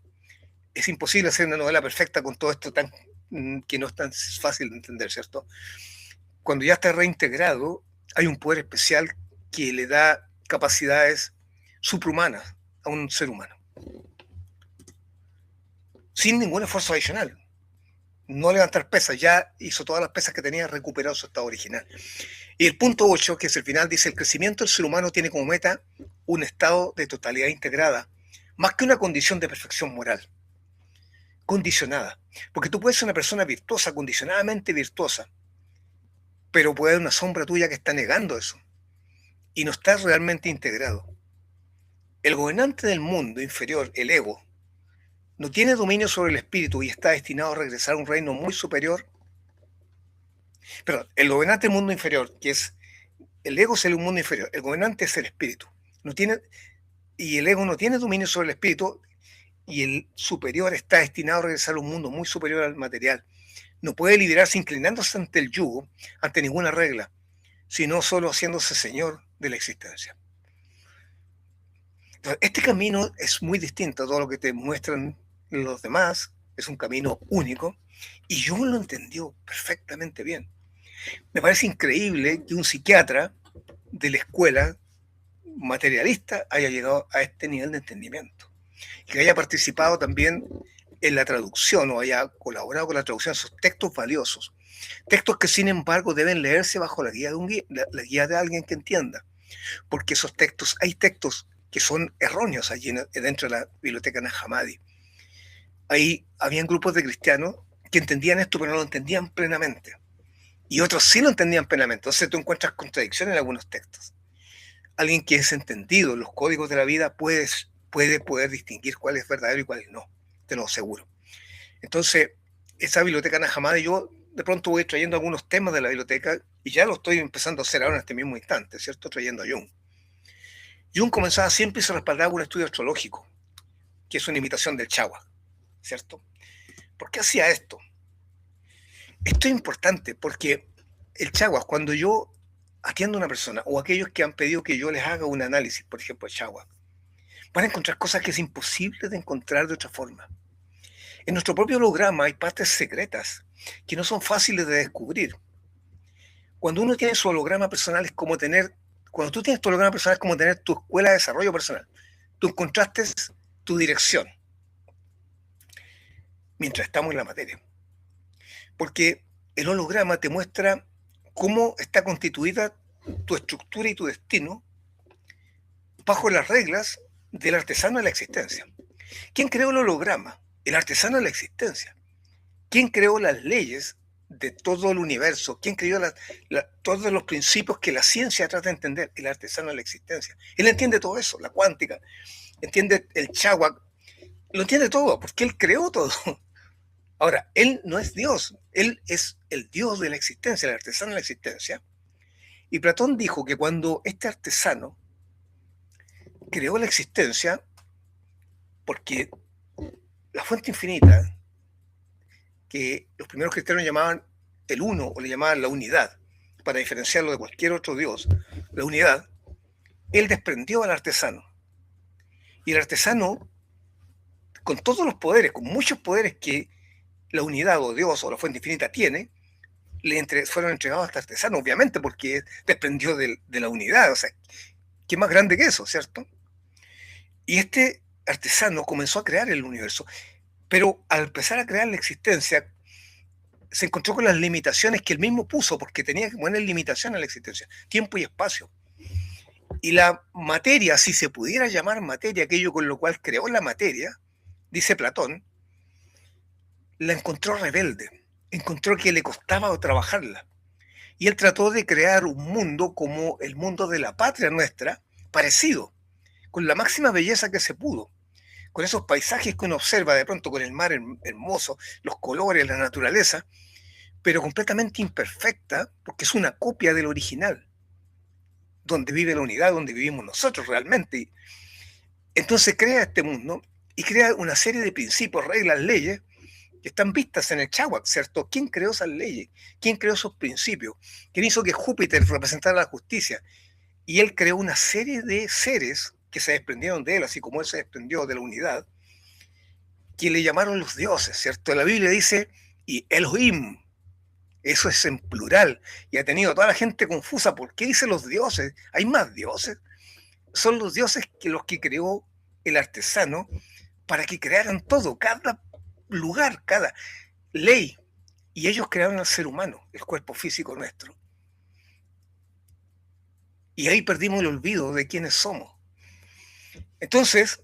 es imposible hacer una novela perfecta con todo esto tan que no es tan fácil de entender, ¿cierto? Cuando ya está reintegrado, hay un poder especial que le da capacidades superhumanas a un ser humano, sin ningún esfuerzo adicional. No levantar pesas, ya hizo todas las pesas que tenía, recuperado su estado original. Y el punto 8, que es el final, dice: el crecimiento del ser humano tiene como meta un estado de totalidad integrada, más que una condición de perfección moral, condicionada. Porque tú puedes ser una persona virtuosa, condicionadamente virtuosa, pero puede haber una sombra tuya que está negando eso y no estás realmente integrado. El gobernante del mundo inferior, el ego, no tiene dominio sobre el espíritu y está destinado a regresar a un reino muy superior. Perdón, el gobernante del mundo inferior, que es el ego, es el mundo inferior, el gobernante es el espíritu. No tiene, y el ego no tiene dominio sobre el espíritu, y el superior está destinado a regresar a un mundo muy superior al material. No puede liberarse inclinándose ante el yugo, ante ninguna regla, sino solo haciéndose señor de la existencia. Entonces, este camino es muy distinto a todo lo que te muestran los demás, es un camino único, y yo lo entendió perfectamente bien. Me parece increíble que un psiquiatra de la escuela materialista haya llegado a este nivel de entendimiento, que haya participado también en la traducción o haya colaborado con la traducción de esos textos valiosos, textos que sin embargo deben leerse bajo la guía de, la guía de alguien que entienda, porque esos textos, hay textos que son erróneos allí dentro de la biblioteca Nag Hammadi. Ahí habían grupos de cristianos que entendían esto pero no lo entendían plenamente, y otros sí lo entendían plenamente. Entonces tú encuentras contradicciones en algunos textos. Alguien que es entendido en los códigos de la vida puede poder distinguir cuál es verdadero y cuál es no, te lo aseguro. Entonces, esa biblioteca Nag Hammadi, yo de pronto voy trayendo algunos temas de la biblioteca y ya lo estoy empezando a hacer ahora en este mismo instante, ¿cierto? Trayendo a Jung. Jung comenzaba siempre y se respaldaba con un estudio astrológico, que es una imitación del Chagua, ¿cierto? ¿Por qué hacía esto? Esto es importante porque el Chagua, cuando yo atiendo a una persona o aquellos que han pedido que yo les haga un análisis, por ejemplo, el Chagua, van a encontrar cosas que es imposible de encontrar de otra forma. En nuestro propio holograma hay partes secretas que no son fáciles de descubrir. Cuando uno tiene su holograma personal es como tener, cuando tú tienes tu holograma personal es como tener tu escuela de desarrollo personal. Tú encontraste tu dirección mientras estamos en la materia. Porque el holograma te muestra cómo está constituida tu estructura y tu destino bajo las reglas del artesano de la existencia. ¿Quién creó el holograma? El artesano de la existencia. ¿Quién creó las leyes de todo el universo? ¿Quién creó todos los principios que la ciencia trata de entender? El artesano de la existencia. Él entiende todo eso, la cuántica, entiende el Chagua, lo entiende todo, porque él creó todo. Ahora, él no es Dios, él es el Dios de la existencia, el artesano de la existencia. Y Platón dijo que cuando este artesano creó la existencia, porque la fuente infinita, que los primeros cristianos llamaban el uno o le llamaban la unidad, para diferenciarlo de cualquier otro dios, la unidad, él desprendió al artesano. Y el artesano, con todos los poderes, con muchos poderes que la unidad o Dios o la fuente infinita tiene, fueron entregados a este artesano, obviamente, porque desprendió de la unidad. O sea, ¿qué más grande que eso, cierto? Y este artesano comenzó a crear el universo, pero al empezar a crear la existencia, se encontró con las limitaciones que él mismo puso, porque tenía que poner limitaciones a la existencia, tiempo y espacio. Y la materia, si se pudiera llamar materia, aquello con lo cual creó la materia, dice Platón, la encontró rebelde, encontró que le costaba trabajarla. Y él trató de crear un mundo como el mundo de la patria nuestra, parecido, con la máxima belleza que se pudo, con esos paisajes que uno observa de pronto, con el mar hermoso, los colores, la naturaleza, pero completamente imperfecta, porque es una copia del original, donde vive la unidad, donde vivimos nosotros realmente. Entonces crea este mundo y crea una serie de principios, reglas, leyes, que están vistas en el Chawak, ¿cierto? ¿Quién creó esas leyes? ¿Quién creó esos principios? ¿Quién hizo que Júpiter representara la justicia? Y él creó una serie de seres que se desprendieron de él, así como él se desprendió de la unidad, que le llamaron los dioses, ¿cierto? La Biblia dice, y Elohim, eso es en plural, y ha tenido a toda la gente confusa. ¿Por qué dice los dioses? ¿Hay más dioses? Son los dioses que los que creó el artesano para que crearan todo, cada lugar, cada ley. Y ellos crearon al ser humano, el cuerpo físico nuestro. Y ahí perdimos el olvido de quiénes somos. Entonces,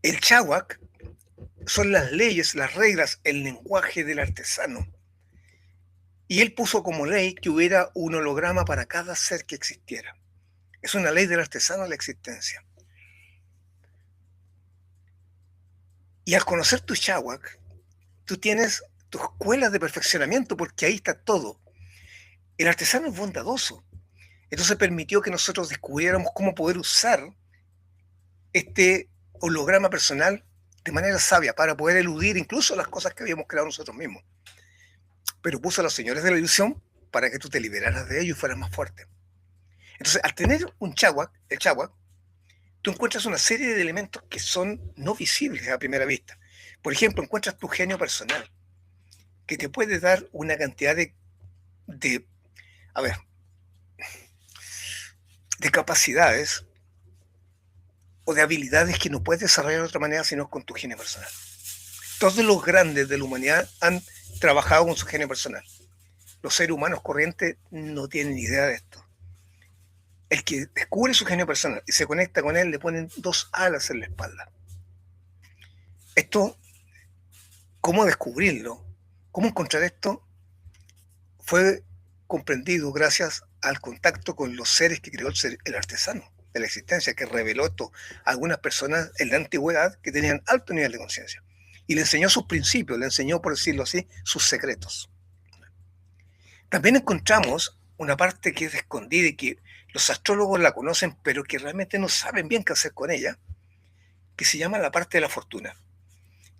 el Chawak son las leyes, las reglas, el lenguaje del artesano. Y él puso como ley que hubiera un holograma para cada ser que existiera. Es una ley del artesano de la existencia. Y al conocer tu Chawak, tú tienes tu escuela de perfeccionamiento, porque ahí está todo. El artesano es bondadoso. Entonces permitió que nosotros descubriéramos cómo poder usar este holograma personal de manera sabia para poder eludir incluso las cosas que habíamos creado nosotros mismos. Pero puso a los señores de la ilusión para que tú te liberaras de ellos y fueras más fuerte. Entonces, al tener un Chawak, el Chawak, tú encuentras una serie de elementos que son no visibles a primera vista. Por ejemplo, encuentras tu genio personal, que te puede dar una cantidad de a ver, de capacidades o de habilidades que no puedes desarrollar de otra manera sino con tu genio personal. Todos los grandes de la humanidad han trabajado con su genio personal. Los seres humanos corrientes no tienen idea de esto. El que descubre su genio personal y se conecta con él, le ponen dos alas en la espalda. Esto, ¿cómo descubrirlo? ¿Cómo encontrar esto? Fue comprendido gracias al contacto con los seres que creó el artesano de la existencia, que reveló esto a algunas personas en la antigüedad que tenían alto nivel de conciencia. Y le enseñó sus principios, le enseñó, por decirlo así, sus secretos. También encontramos una parte que es escondida y que los astrólogos la conocen, pero que realmente no saben bien qué hacer con ella, que se llama la parte de la fortuna.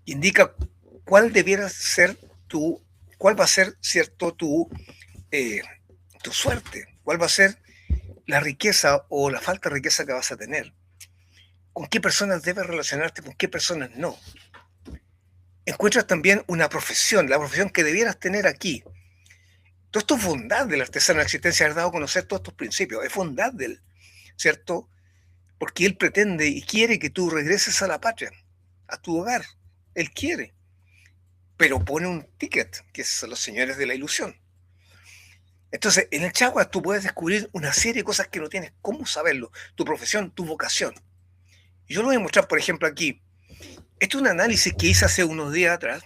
Indica cuál debiera ser cuál va a ser, cierto, tu suerte, cuál va a ser la riqueza o la falta de riqueza que vas a tener, con qué personas debes relacionarte, con qué personas no. Encuentras también una profesión, la profesión que debieras tener aquí. Todo esto es bondad del artesano de la existencia, haber dado a conocer todos estos principios, es bondad de él, ¿cierto? Porque él pretende y quiere que tú regreses a la patria, a tu hogar, él quiere, pero pone un ticket, que es los señores de la ilusión. Entonces, en el Chawak tú puedes descubrir una serie de cosas que no tienes cómo saberlo, tu profesión, tu vocación. Y yo lo voy a mostrar, por ejemplo, aquí. Esto es un análisis que hice hace unos días atrás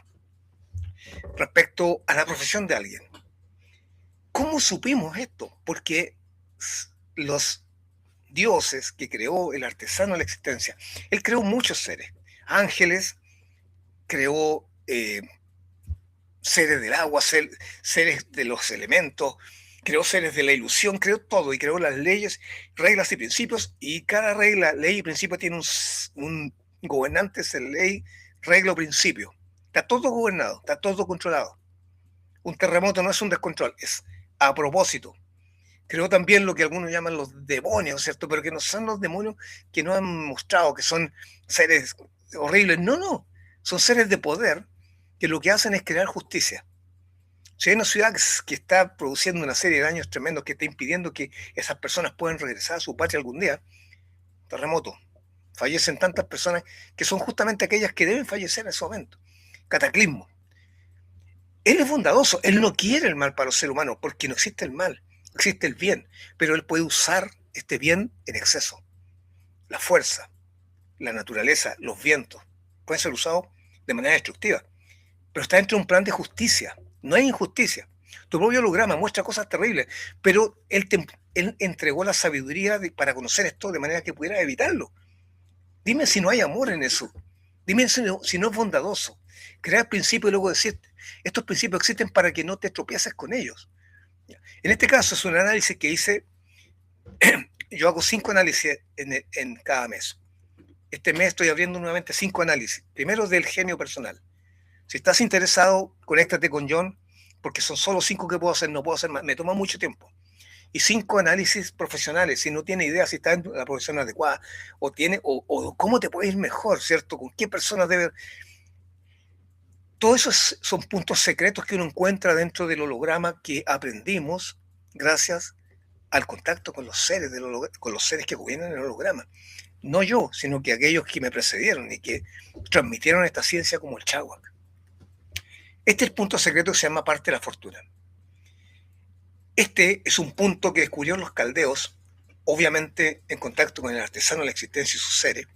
respecto a la profesión de alguien. ¿Cómo supimos esto? Porque los dioses que creó el artesano de la existencia, él creó muchos seres, ángeles, creó seres del agua, seres de los elementos, creó seres de la ilusión, creó todo y creó las leyes, reglas y principios, y cada regla, ley y principio tiene un gobernante, es ley, regla o principio. Está todo gobernado, está todo controlado. Un terremoto no es un descontrol, es a propósito. Creó también lo que algunos llaman los demonios, ¿cierto? Pero que no son los demonios que nos han mostrado, que son seres horribles. No, no. Son seres de poder que lo que hacen es crear justicia. Si hay una ciudad que está produciendo una serie de daños tremendos que está impidiendo que esas personas puedan regresar a su patria algún día, terremoto. Fallecen tantas personas que son justamente aquellas que deben fallecer en ese momento. Cataclismo. Él es bondadoso, él no quiere el mal para los seres humanos, porque no existe el mal, existe el bien, pero él puede usar este bien en exceso. La fuerza, la naturaleza, los vientos, pueden ser usados de manera destructiva, pero está dentro de un plan de justicia, no hay injusticia. Tu propio holograma muestra cosas terribles, pero él entregó la sabiduría para conocer esto de manera que pudiera evitarlo. Dime si no hay amor en eso. Dime si no es bondadoso. Crear principios y luego decirte, estos principios existen para que no te tropieces con ellos. En este caso es un análisis que hice, yo hago 5 análisis en cada mes. Este mes estoy abriendo nuevamente 5 análisis. Primero del genio personal. Si estás interesado, conéctate con John, porque son solo 5 que puedo hacer, no puedo hacer más, me toma mucho tiempo. Y 5 análisis profesionales, si no tiene idea si está en la profesión adecuada, o cómo te puede ir mejor, ¿cierto? Con qué personas debe. Todos esos son puntos secretos que uno encuentra dentro del holograma que aprendimos gracias al contacto con los seres con los seres que gobiernan el holograma. No yo, sino que aquellos que me precedieron y que transmitieron esta ciencia como el Chagua. Este es el punto secreto que se llama parte de la fortuna. Este es un punto que descubrieron los caldeos, obviamente en contacto con el artesano de la existencia y sus seres,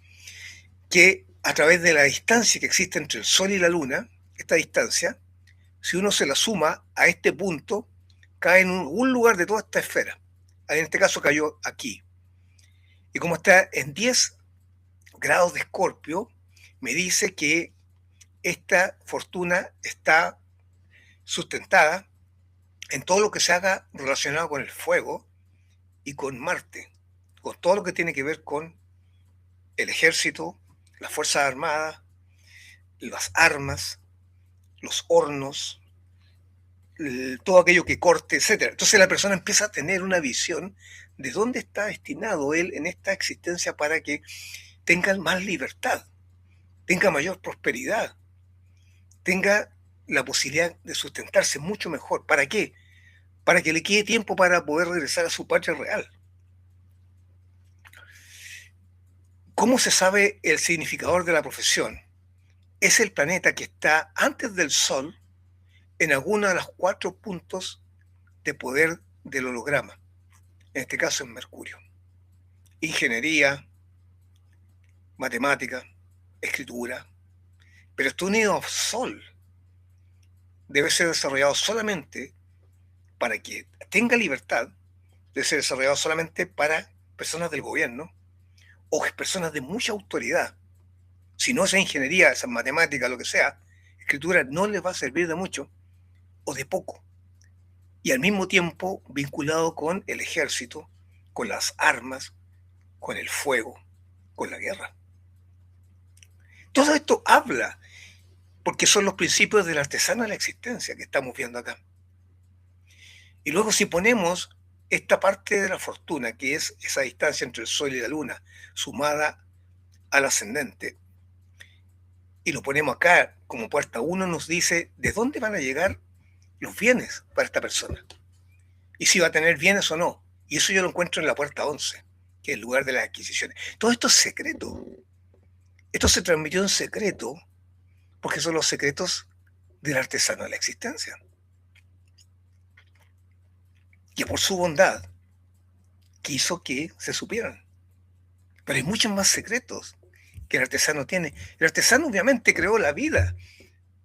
que a través de la distancia que existe entre el Sol y la Luna, esta distancia, si uno se la suma a este punto, cae en un lugar de toda esta esfera. En este caso cayó aquí. Y como está en 10 grados de Escorpio, me dice que esta fortuna está sustentada en todo lo que se haga relacionado con el fuego y con Marte, con todo lo que tiene que ver con el ejército, las fuerzas armadas, las armas, los hornos, todo aquello que corte, etcétera. Entonces la persona empieza a tener una visión de dónde está destinado él en esta existencia para que tenga más libertad, tenga mayor prosperidad, tenga la posibilidad de sustentarse mucho mejor. ¿Para qué? Para que le quede tiempo para poder regresar a su patria real. ¿Cómo se sabe el significador de la profesión? Es el planeta que está antes del Sol en alguno de los 4 puntos de poder del holograma. En este caso es Mercurio. Ingeniería, matemática, escritura. Pero está unido a Sol. Debe ser desarrollado solamente para que tenga libertad. Debe ser desarrollado solamente para personas del gobierno o personas de mucha autoridad. Si no, esa ingeniería, esa matemática, lo que sea, escritura no les va a servir de mucho o de poco. Y al mismo tiempo vinculado con el ejército, con las armas, con el fuego, con la guerra. Todo esto habla, porque son los principios del artesano de la existencia que estamos viendo acá. Y luego si ponemos esta parte de la fortuna, que es esa distancia entre el Sol y la Luna, sumada al ascendente, y lo ponemos acá como puerta 1, nos dice de dónde van a llegar los bienes para esta persona. Y si va a tener bienes o no. Y eso yo lo encuentro en la puerta 11, que es el lugar de las adquisiciones. Todo esto es secreto. Esto se transmitió en secreto porque son los secretos del artesano de la existencia. Que por su bondad quiso que se supieran. Pero hay muchos más secretos que el artesano tiene. El artesano obviamente creó la vida.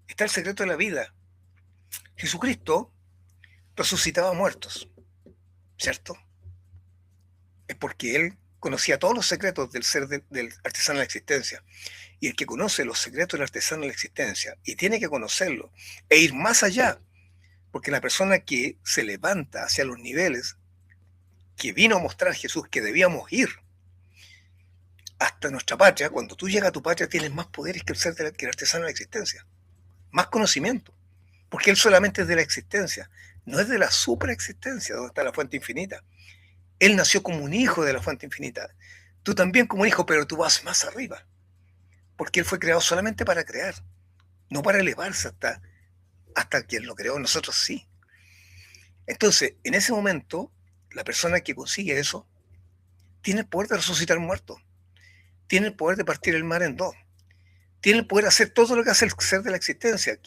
Está el secreto de la vida. Jesucristo resucitaba muertos, ¿cierto? Es porque él conocía todos los secretos del ser del artesano de la existencia. Y el que conoce los secretos del artesano de la existencia y tiene que conocerlo e ir más allá, porque la persona que se levanta hacia los niveles que vino a mostrar Jesús que debíamos ir hasta nuestra patria, cuando tú llegas a tu patria tienes más poderes que el ser que el artesano de la existencia, más conocimiento, porque él solamente es de la existencia, no es de la supraexistencia, donde está la fuente infinita. Él nació como un hijo de la fuente infinita, tú también como un hijo, pero tú vas más arriba, porque él fue creado solamente para crear, no para elevarse hasta quien lo creó, nosotros sí. Entonces, en ese momento, la persona que consigue eso tiene el poder de resucitar muertos, tiene el poder de partir el mar en dos, tiene el poder de hacer todo lo que hace el ser de la existencia.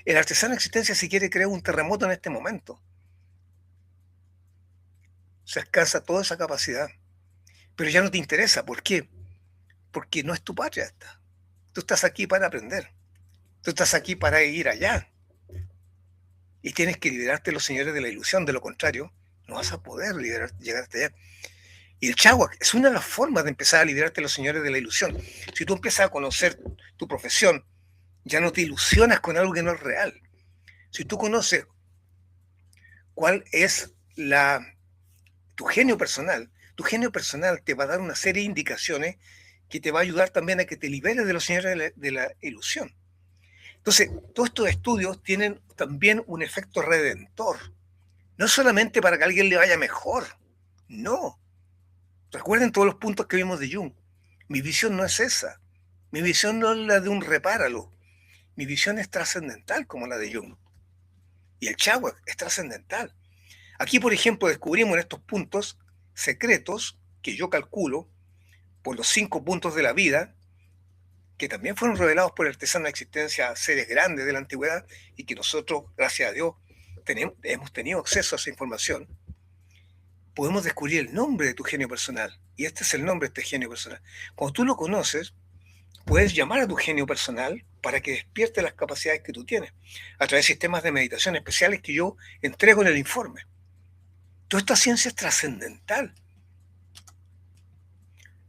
El artesano de la existencia, si quiere, crea un terremoto en este momento. Se alcanza toda esa capacidad, pero ya no te interesa. ¿Por qué? Porque no es tu patria esta. Tú estás aquí para aprender, tú estás aquí para ir allá. Y tienes que liberarte de los señores de la ilusión, de lo contrario, no vas a poder llegar hasta allá. Y el Chagua es una de las formas de empezar a liberarte de los señores de la ilusión. Si tú empiezas a conocer tu profesión, ya no te ilusionas con algo que no es real. Si tú conoces cuál es tu genio personal te va a dar una serie de indicaciones que te va a ayudar también a que te liberes de los señores de la ilusión. Entonces, todos estos estudios tienen también un efecto redentor. No solamente para que a alguien le vaya mejor, no. Recuerden todos los puntos que vimos de Jung. Mi visión no es esa. Mi visión no es la de un repáralo. Mi visión es trascendental como la de Jung. Y el Chagua es trascendental. Aquí, por ejemplo, descubrimos en estos puntos secretos que yo calculo por los 5 puntos de la vida, que también fueron revelados por el artesano de la existencia a seres grandes de la antigüedad y que nosotros, gracias a Dios, hemos tenido acceso a esa información. Podemos descubrir el nombre de tu genio personal. Y este es el nombre de este genio personal. Cuando tú lo conoces, puedes llamar a tu genio personal para que despierte las capacidades que tú tienes a través de sistemas de meditación especiales que yo entrego en el informe. Toda esta ciencia es trascendental.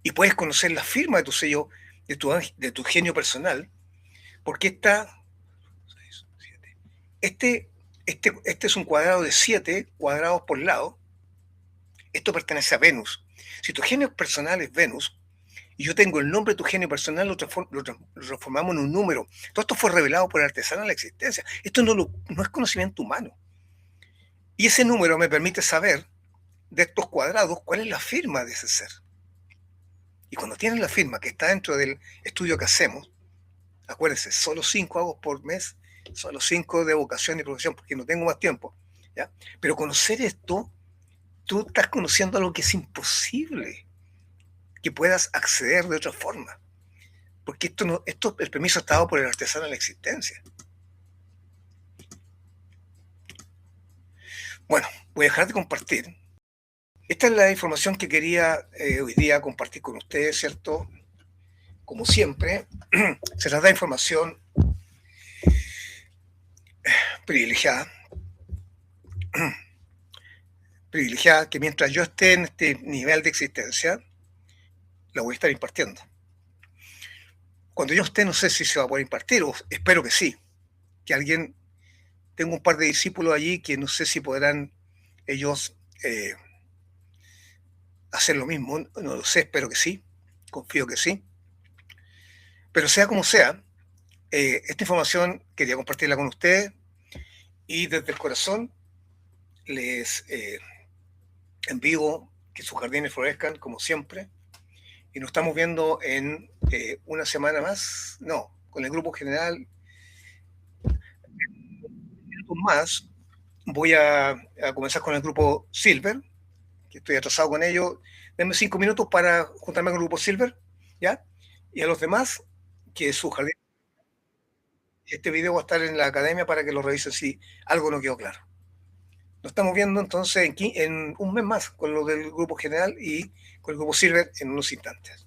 Y puedes conocer la firma de tu sello, de tu genio personal, porque este es un cuadrado de 7 cuadrados por lado. Esto pertenece a Venus. Si tu genio personal es Venus, y yo tengo el nombre de tu genio personal, lo transformamos en un número. Todo esto fue revelado por el artesano de la existencia. Esto no es conocimiento humano. Y ese número me permite saber de estos cuadrados cuál es la firma de ese ser. Y cuando tienes la firma que está dentro del estudio que hacemos, acuérdense, solo 5 hago por mes, solo 5 de vocación y profesión, porque no tengo más tiempo, ¿ya? Pero conocer esto, tú estás conociendo algo que es imposible que puedas acceder de otra forma. Porque el permiso está dado por el artesano de la existencia. Bueno, voy a dejar de compartir. Esta es la información que quería hoy día compartir con ustedes, ¿cierto? Como siempre, se trata de información privilegiada, que mientras yo esté en este nivel de existencia, la voy a estar impartiendo. Cuando yo esté, no sé si se va a poder impartir, o espero que sí, que alguien, tengo un par de discípulos allí que no sé si podrán ellos hacer lo mismo, no lo sé, espero que sí, confío que sí. Pero sea como sea, esta información quería compartirla con ustedes y desde el corazón les envío que sus jardines florezcan como siempre y nos estamos viendo en una semana más, no, con el grupo general. Más voy a comenzar con el grupo Silver, que estoy atrasado con ello. Denme 5 minutos para juntarme con el grupo Silver, ¿ya? Y a los demás, que su jardín. Este video va a estar en la academia para que lo revisen si algo no quedó claro. Nos estamos viendo entonces en un mes más con lo del grupo general y con el grupo Silver en unos instantes.